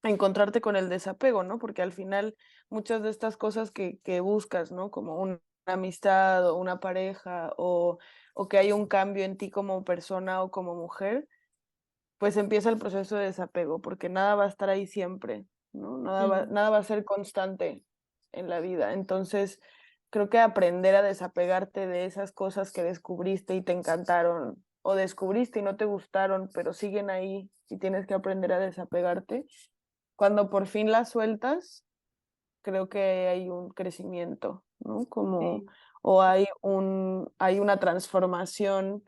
encontrarte con el desapego, ¿no? Porque al final muchas de estas cosas que buscas, ¿no? Como una amistad o una pareja o que hay un cambio en ti como persona o como mujer, pues empieza el proceso de desapego, porque nada va a estar ahí siempre, ¿no? mm, Nada va a ser constante en la vida. Entonces, creo que aprender a desapegarte de esas cosas que descubriste y te encantaron, o descubriste y no te gustaron, pero siguen ahí y tienes que aprender a desapegarte. Cuando por fin las sueltas, creo que hay un crecimiento, ¿no? Como, sí, o hay una transformación,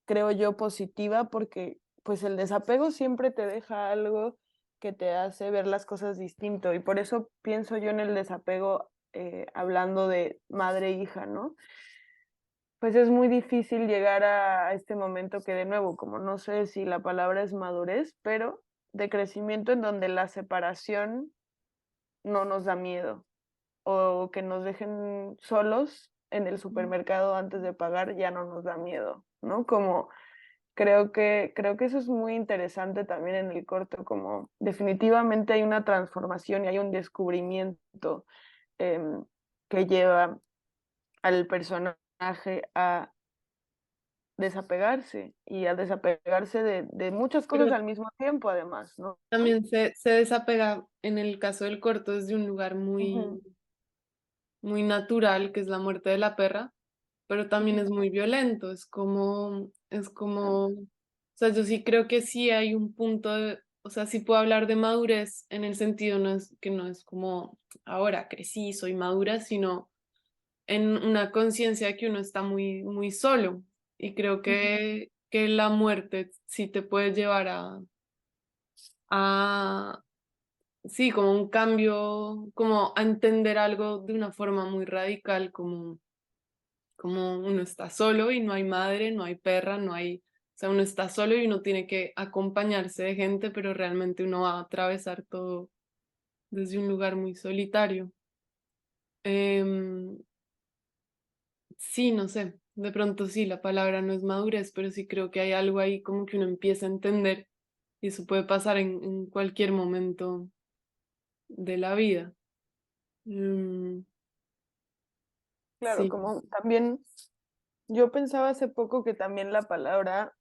creo yo, positiva, porque pues el desapego siempre te deja algo que te hace ver las cosas distinto. Y por eso pienso yo en el desapego, hablando de madre e hija, ¿no? Pues es muy difícil llegar a este momento que de nuevo, como no sé si la palabra es madurez, pero de crecimiento en donde la separación no nos da miedo o que nos dejen solos en el supermercado antes de pagar ya no nos da miedo, ¿no? Como creo que eso es muy interesante también en el corto, como definitivamente hay una transformación y hay un descubrimiento em, que lleva al personaje a desapegarse y a desapegarse de muchas cosas Pero al mismo tiempo, además, ¿no? también se desapega en el caso del corto desde un lugar Ujú, muy natural, que es la muerte de la perra, pero también ujú, es muy violento, o sea, yo sí creo que sí hay un punto o sea, sí puedo hablar de madurez en el sentido que no es como ahora crecí, soy madura, sino en una conciencia de que uno está muy solo. Y creo ujú. que la muerte sí te puede llevar a, sí, como un cambio, como a entender algo de una forma muy radical, como uno está solo y no hay madre, no hay perra, no hay, o sea, uno está solo y uno tiene que acompañarse de gente, pero realmente uno va a atravesar todo desde un lugar muy solitario. Em, sí, no sé, de pronto sí, la palabra no es madurez, pero sí creo que hay algo ahí como que uno empieza a entender y eso puede pasar en cualquier momento de la vida. Mm, Claro, sí, como también yo pensaba hace poco que también la palabra,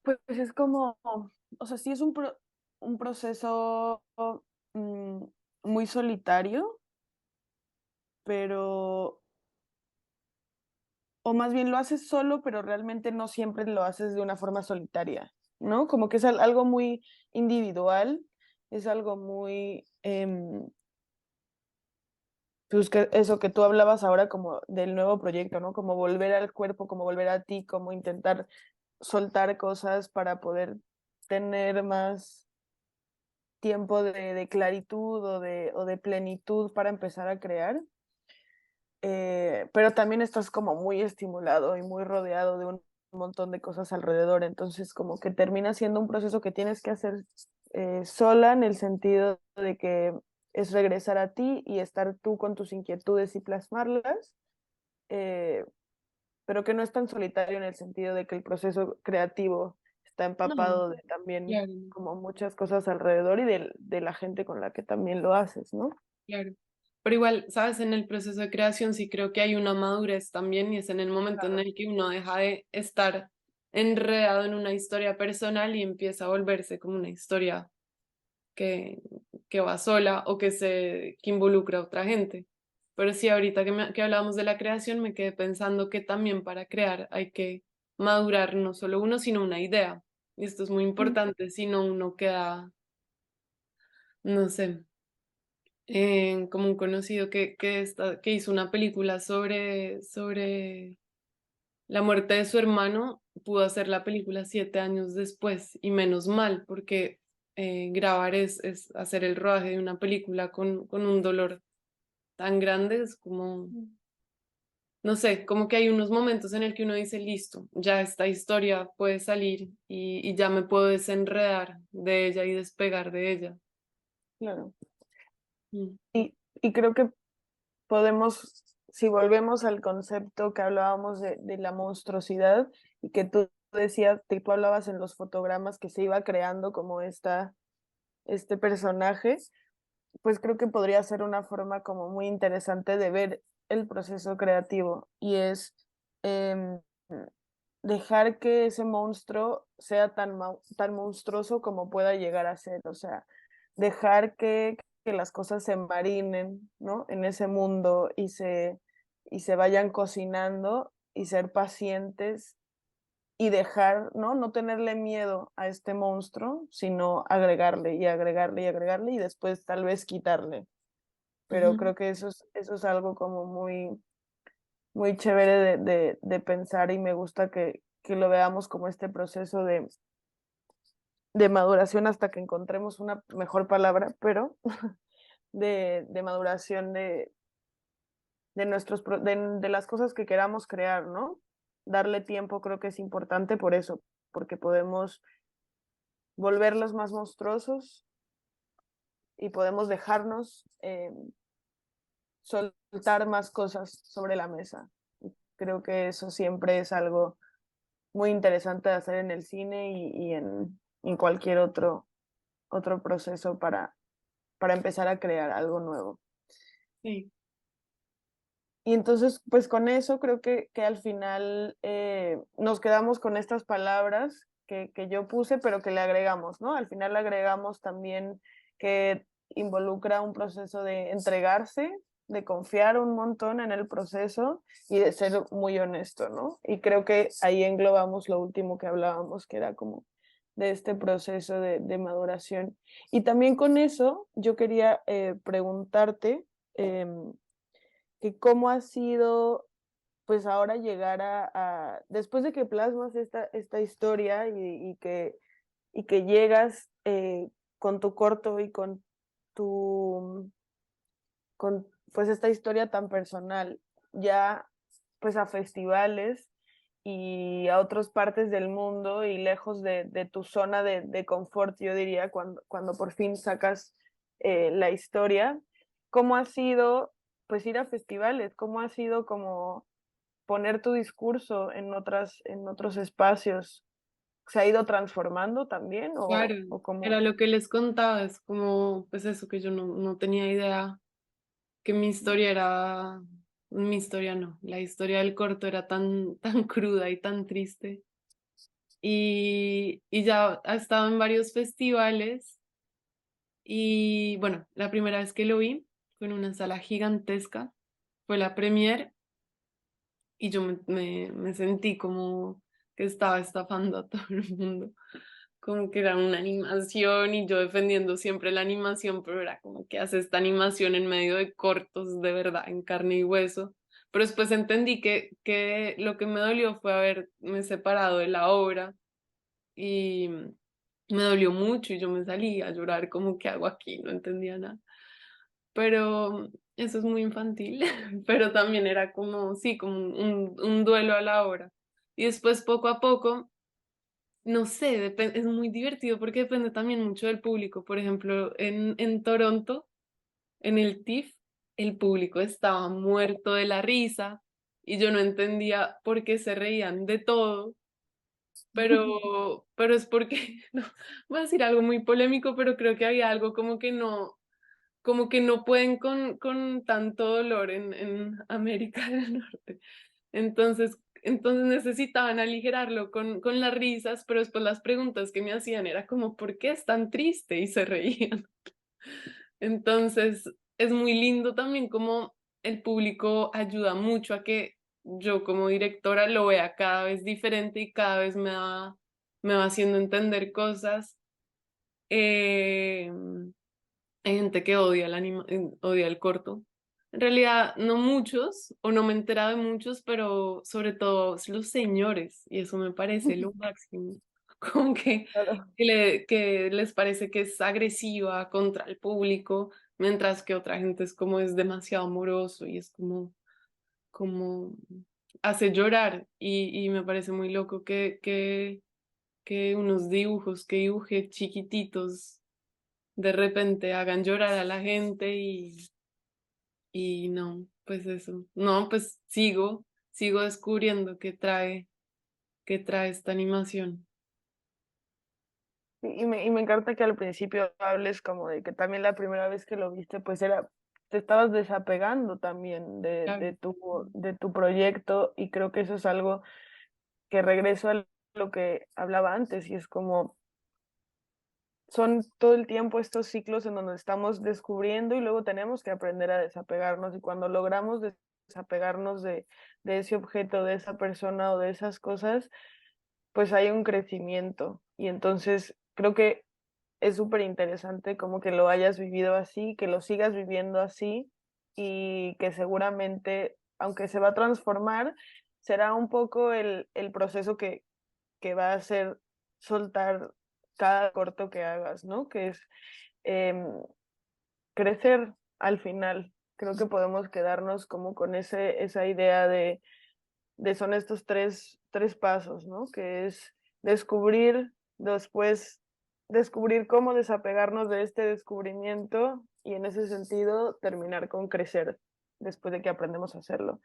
pues es como, o sea, sí es un proceso mm, muy solitario, pero, o más bien lo haces solo, pero realmente no siempre lo haces de una forma solitaria, ¿no? Como que es algo muy individual, es algo muy, pues que eso que tú hablabas ahora como del nuevo proyecto, ¿no? Como volver al cuerpo, como volver a ti, como intentar soltar cosas para poder tener más tiempo de claritud o de plenitud para empezar a crear. Pero también estás como muy estimulado y muy rodeado de un montón de cosas alrededor, entonces como que termina siendo un proceso que tienes que hacer sola en el sentido de que es regresar a ti y estar tú con tus inquietudes y plasmarlas, eh, pero que no es tan solitario en el sentido de que el proceso creativo está no, empapado de también claro. como muchas cosas alrededor y de la gente con la que también lo haces, ¿no? Claro. Pero igual, sabes, en el proceso de creación sí creo que hay una madurez también y es en el momento en Claro. el que uno deja de estar enredado en una historia personal y empieza a volverse como una historia que, que va sola o que involucra a otra gente. Pero sí, ahorita que hablábamos de la creación, me quedé pensando que también para crear hay que madurar no solo uno, sino una idea. Y esto es muy Mm. importante, si no uno queda, no sé, como un conocido que hizo una película sobre la muerte de su hermano, pudo hacer la película 7 años después y menos mal, porque grabar es hacer el rodaje de una película con un dolor tan grande, es como, no sé, como que hay unos momentos en el que uno dice, listo, ya esta historia puede salir y ya me puedo desenredar de ella y despegar de ella. Claro. Mm. Y creo que podemos, si volvemos al concepto que hablábamos de la monstruosidad y que tú decías, que tú hablabas en los fotogramas que se iba creando como este personaje, pues creo que podría ser una forma como muy interesante de ver el proceso creativo y es em, dejar que ese monstruo sea tan monstruoso como pueda llegar a ser, o sea, dejar que las cosas se marinen, ¿no? En ese mundo y se vayan cocinando y ser pacientes y dejar, ¿no? No tenerle miedo a este monstruo, sino agregarle y agregarle y agregarle y después tal vez quitarle. Pero Ujú. creo que eso es algo como muy chévere de pensar y me gusta que lo veamos como este proceso de maduración hasta que encontremos una mejor palabra, pero de maduración de las cosas que queramos crear, ¿no? Darle tiempo creo que es importante por eso, porque podemos volverlos más monstruosos y podemos dejarnos soltar más cosas sobre la mesa. Creo que eso siempre es algo muy interesante de hacer en el cine y en cualquier otro proceso para empezar a crear algo nuevo. Sí. Y entonces, pues con eso creo que al final nos quedamos con estas palabras que yo puse, pero que le agregamos, ¿no? Al final le agregamos también que involucra un proceso de entregarse, de confiar un montón en el proceso y de ser muy honesto, ¿no? Y creo que ahí englobamos lo último que hablábamos, que era como de este proceso de maduración. Y también con eso yo quería preguntarte que cómo ha sido pues ahora llegar después de que plasmas esta historia y que llegas con tu corto y tu, con pues esta historia tan personal, ya pues a festivales y a otras partes del mundo y lejos de tu zona de confort, yo diría, cuando por fin sacas la historia, ¿cómo ha sido pues ir a festivales? ¿Cómo ha sido como poner tu discurso en otros espacios? ¿Se ha ido transformando también Claro, o era cómo? lo que les contaba, es como, pues eso, que yo no tenía idea que mi historia era, mi historia no, la historia del corto era tan, tan cruda y tan triste. Y ya ha estado en varios festivales y bueno, la primera vez que lo vi fue en una sala gigantesca, fue la premier y yo me sentí como que estaba estafando a todo el mundo, como que era una animación y yo defendiendo siempre la animación, pero era como que hace esta animación en medio de cortos de verdad, en carne y hueso. Pero después entendí que lo que me dolió fue haberme separado de la obra y me dolió mucho y yo me salí a llorar como, ¿qué hago aquí? No entendía nada. Pero eso es muy infantil, pero también era como, sí, como un duelo a la obra. Y después poco a poco, no sé, es muy divertido porque depende también mucho del público. Por ejemplo, en Toronto, en el TIFF, el público estaba muerto de la risa y yo no entendía por qué se reían de todo, pero es porque, no, voy a decir algo muy polémico, pero creo que había algo como que no pueden con tanto dolor en América del Norte. Entonces necesitaban aligerarlo con las risas, pero después las preguntas que me hacían era como, ¿por qué es tan triste? Y se reían. Entonces es muy lindo también como el público ayuda mucho a que yo como directora lo vea cada vez diferente y cada vez me va haciendo entender cosas. Eh, Hay gente que odia odia el corto. En realidad, no muchos, o no me he enterado de muchos, pero sobre todo los señores, y eso me parece lo máximo. Como Claro. que les parece que es agresiva contra el público, mientras que otra gente es como es demasiado amoroso y es como hace llorar. Y me parece muy loco que unos dibujos que dibujé chiquititos de repente hagan llorar a la gente y no, pues eso. No, pues sigo descubriendo qué trae esta animación. Y me encanta que al principio hables como de que también la primera vez que lo viste, pues era, te estabas desapegando también Claro. de tu proyecto y creo que eso es algo que regreso a lo que hablaba antes y es como son todo el tiempo estos ciclos en donde estamos descubriendo y luego tenemos que aprender a desapegarnos y cuando logramos desapegarnos de ese objeto, de esa persona o de esas cosas, pues hay un crecimiento y entonces creo que es súper interesante como que lo hayas vivido así, que lo sigas viviendo así y que seguramente, aunque se va a transformar, será un poco el proceso que va a hacer soltar cada corto que hagas, ¿no? Que es em, crecer al final. Creo que podemos quedarnos como con esa idea de son estos tres pasos, ¿no? Que es descubrir, después descubrir cómo desapegarnos de este descubrimiento y en ese sentido terminar con crecer después de que aprendemos a hacerlo.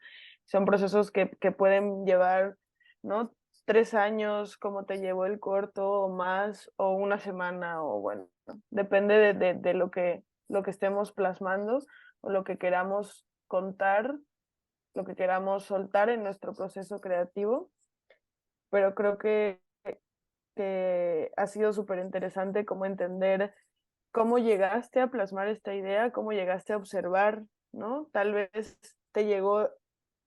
Son procesos que pueden llevar, ¿no? 3 años, como te llevó el corto, o más, o una semana, o bueno, depende de lo que estemos plasmando o lo que queramos contar lo que queramos soltar en nuestro proceso creativo, pero creo que ha sido súper interesante como entender cómo llegaste a plasmar esta idea, cómo llegaste a observar, ¿no? Tal vez te llegó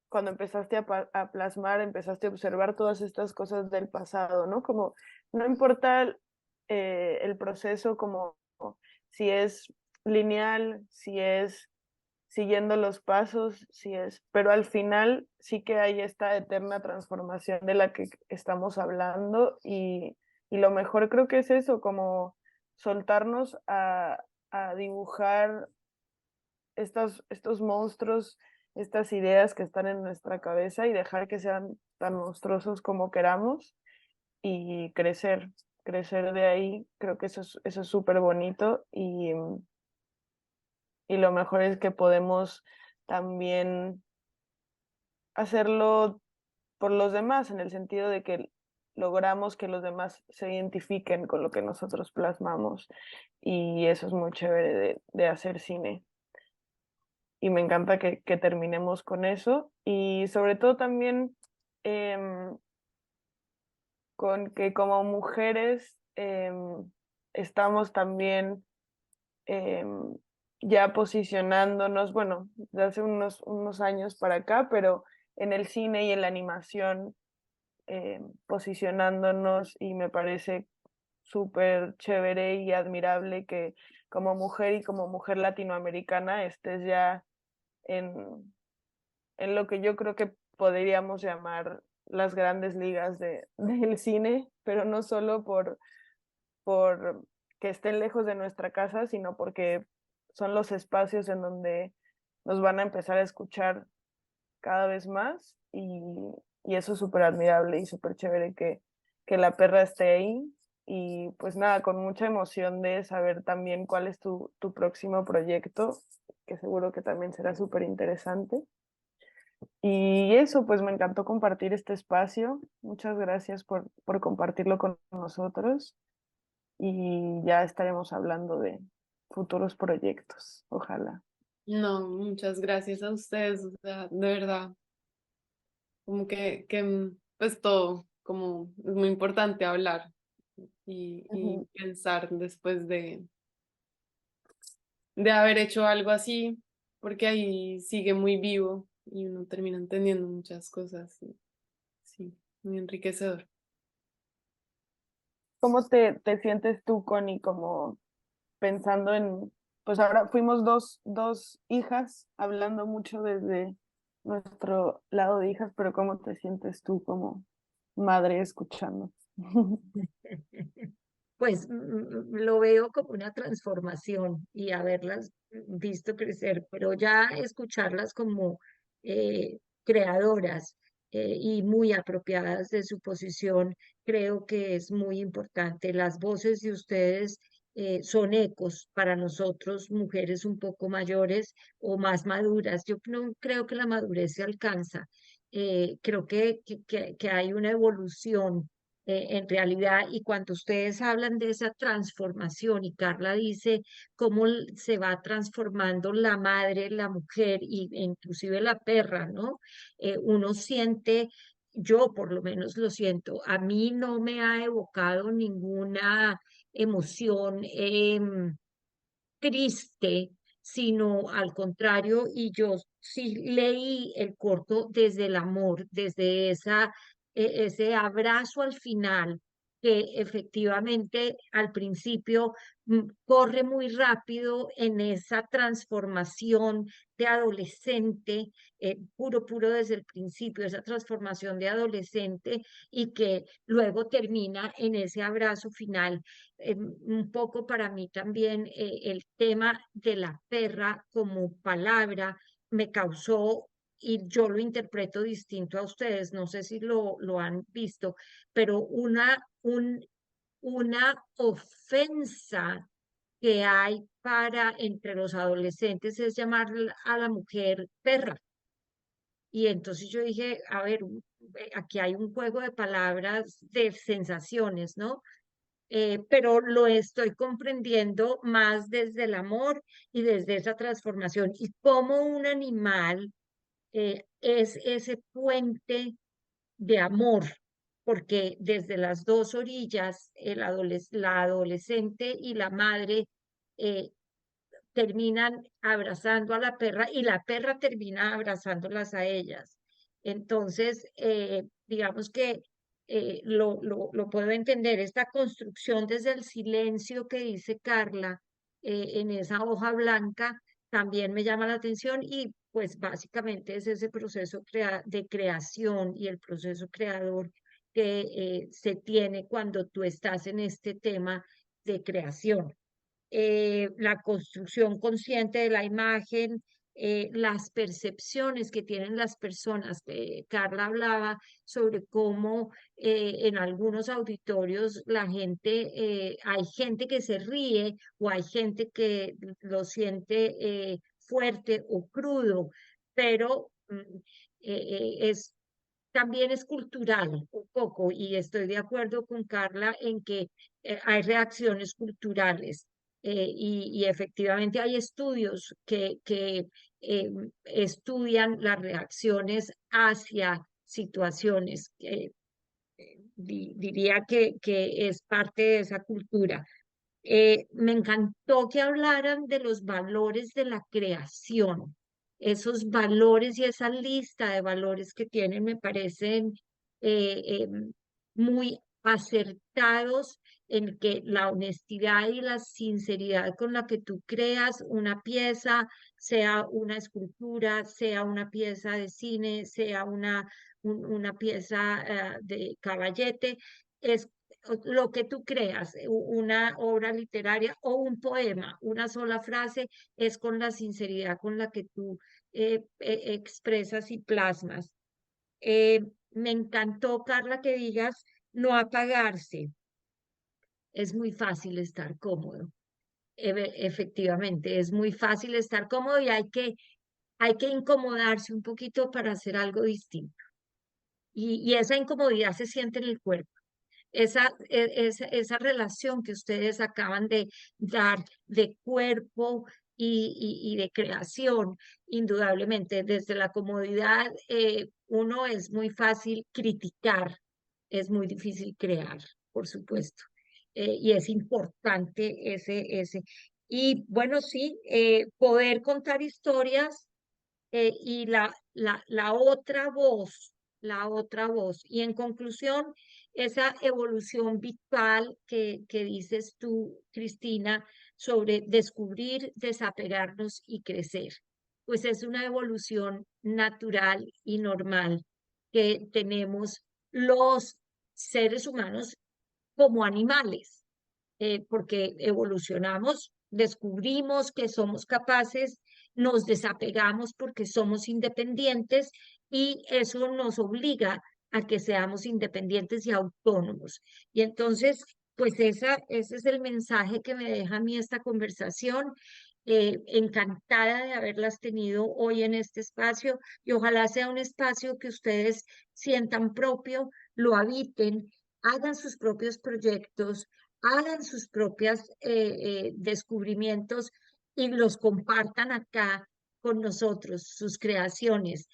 cuando empezaste a plasmar, empezaste a observar todas estas cosas del pasado, ¿no? Como no importa el proceso, como si es lineal, si es siguiendo los pasos, si es, pero al final sí que hay esta eterna transformación de la que estamos hablando y lo mejor creo que es eso, como soltarnos a dibujar estos monstruos, estas ideas que están en nuestra cabeza y dejar que sean tan monstruosos como queramos y crecer de ahí. Creo que eso es súper bonito y lo mejor es que podemos también hacerlo por los demás, en el sentido de que logramos que los demás se identifiquen con lo que nosotros plasmamos y eso es muy chévere de hacer cine. Y me encanta que terminemos con eso y sobre todo también em, con que como mujeres estamos también em, ya posicionándonos, bueno, de hace unos años para acá, pero en el cine y en la animación posicionándonos y me parece súper chévere y admirable que como mujer y como mujer latinoamericana estés ya en lo que yo creo que podríamos llamar las grandes ligas del cine, pero no solo por que estén lejos de nuestra casa, sino porque son los espacios en donde nos van a empezar a escuchar cada vez más y eso es súper admirable y súper chévere que la perra esté ahí. Y pues nada, con mucha emoción de saber también cuál es tu próximo proyecto, que seguro que también será súper interesante. Y eso, pues me encantó compartir este espacio. Muchas gracias por compartirlo con nosotros y ya estaremos hablando de futuros proyectos. Ojalá. No, muchas gracias a ustedes, o sea, de verdad, como que pues todo, como es muy importante hablar y Ujú. pensar después de haber hecho algo así, porque ahí sigue muy vivo y uno termina entendiendo muchas cosas. Sí, muy enriquecedor. ¿Cómo te sientes tú, Connie, como pensando en, pues ahora fuimos dos hijas, hablando mucho desde nuestro lado de hijas, pero ¿cómo te sientes tú como madre escuchando? Pues lo veo como una transformación y haberlas visto crecer, pero ya escucharlas como creadoras y muy apropiadas de su posición, creo que es muy importante. Las voces de ustedes son ecos para nosotros, mujeres un poco mayores o más maduras. Yo no creo que la madurez se alcanza. Creo que hay una evolución en realidad, y cuando ustedes hablan de esa transformación, y Carla dice cómo se va transformando la madre, la mujer e inclusive la perra, ¿no? Uno siente, yo por lo menos lo siento, a mí no me ha evocado ninguna emoción triste, sino al contrario, y yo sí leí el corto desde el amor, desde ese abrazo al final, que efectivamente al principio corre muy rápido en esa transformación de adolescente, puro desde el principio, esa transformación de adolescente y que luego termina en ese abrazo final. Un poco para mí también el tema de la perra como palabra me causó, y yo lo interpreto distinto a ustedes, no sé si lo han visto, pero una ofensa que hay para entre los adolescentes es llamar a la mujer perra. Y entonces yo dije, a ver, aquí hay un juego de palabras, de sensaciones, ¿no? Pero lo estoy comprendiendo más desde el amor y desde esa transformación. Y cómo un animal es ese puente de amor, porque desde las dos orillas, la adolescente y la madre eh, terminan abrazando a la perra y la perra termina abrazándolas a ellas. Entonces, digamos que lo puedo entender, esta construcción desde el silencio que dice Carla en esa hoja blanca también me llama la atención y pues básicamente es ese proceso de creación y el proceso creador que se tiene cuando tú estás en este tema de creación. La construcción consciente de la imagen, las percepciones que tienen las personas. Carla hablaba sobre cómo en algunos auditorios hay gente que se ríe o hay gente que lo siente fuerte o crudo, pero también es cultural un poco y estoy de acuerdo con Carla en que hay reacciones culturales y efectivamente hay estudios que estudian las reacciones hacia situaciones. Diría que es parte de esa cultura. Me encantó que hablaran de los valores de la creación. Esos valores y esa lista de valores que tienen me parecen muy acertados en que la honestidad y la sinceridad con la que tú creas una pieza, sea una escultura, sea una pieza de cine, sea una pieza de caballete, es lo que tú creas, una obra literaria o un poema, una sola frase, es con la sinceridad con la que tú expresas y plasmas. Me encantó, Carla, que digas no apagarse. Es muy fácil estar cómodo. Efectivamente, es muy fácil estar cómodo y hay que incomodarse un poquito para hacer algo distinto. Y esa incomodidad se siente en el cuerpo. Esa relación que ustedes acaban de dar de cuerpo y de creación, indudablemente, desde la comodidad, uno es muy fácil criticar, es muy difícil crear, por supuesto, y es importante ese. Y bueno, sí, poder contar historias y la otra voz. Y en conclusión, esa evolución vital que dices tú, Cristina, sobre descubrir, desapegarnos y crecer, pues es una evolución natural y normal que tenemos los seres humanos como animales porque evolucionamos, descubrimos que somos capaces, nos desapegamos porque somos independientes y eso nos obliga a que seamos independientes y autónomos. Y entonces, pues ese es el mensaje que me deja a mí esta conversación. Encantada de haberlas tenido hoy en este espacio y ojalá sea un espacio que ustedes sientan propio, lo habiten, hagan sus propios proyectos, hagan sus propios descubrimientos y los compartan acá con nosotros, sus creaciones.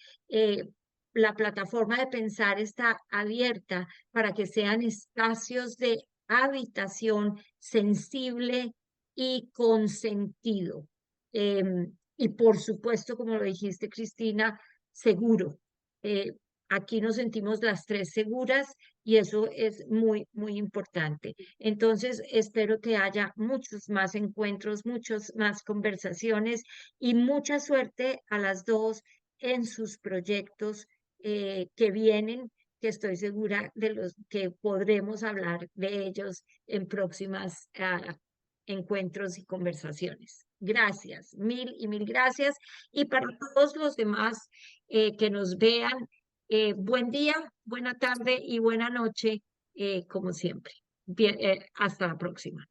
La plataforma de pensar está abierta para que sean espacios de habitación sensible y con sentido. Y por supuesto, como lo dijiste, Cristina, seguro. Eh, Aquí nos sentimos las tres seguras y eso es muy, muy importante. Entonces, espero que haya muchos más encuentros, muchas más conversaciones y mucha suerte a las dos en sus proyectos que vienen, que estoy segura de los que podremos hablar de ellos en próximas encuentros y conversaciones. Gracias, mil y mil gracias. Y para todos los demás que nos vean, buen día, buena tarde y buena noche, como siempre. Bien, hasta la próxima.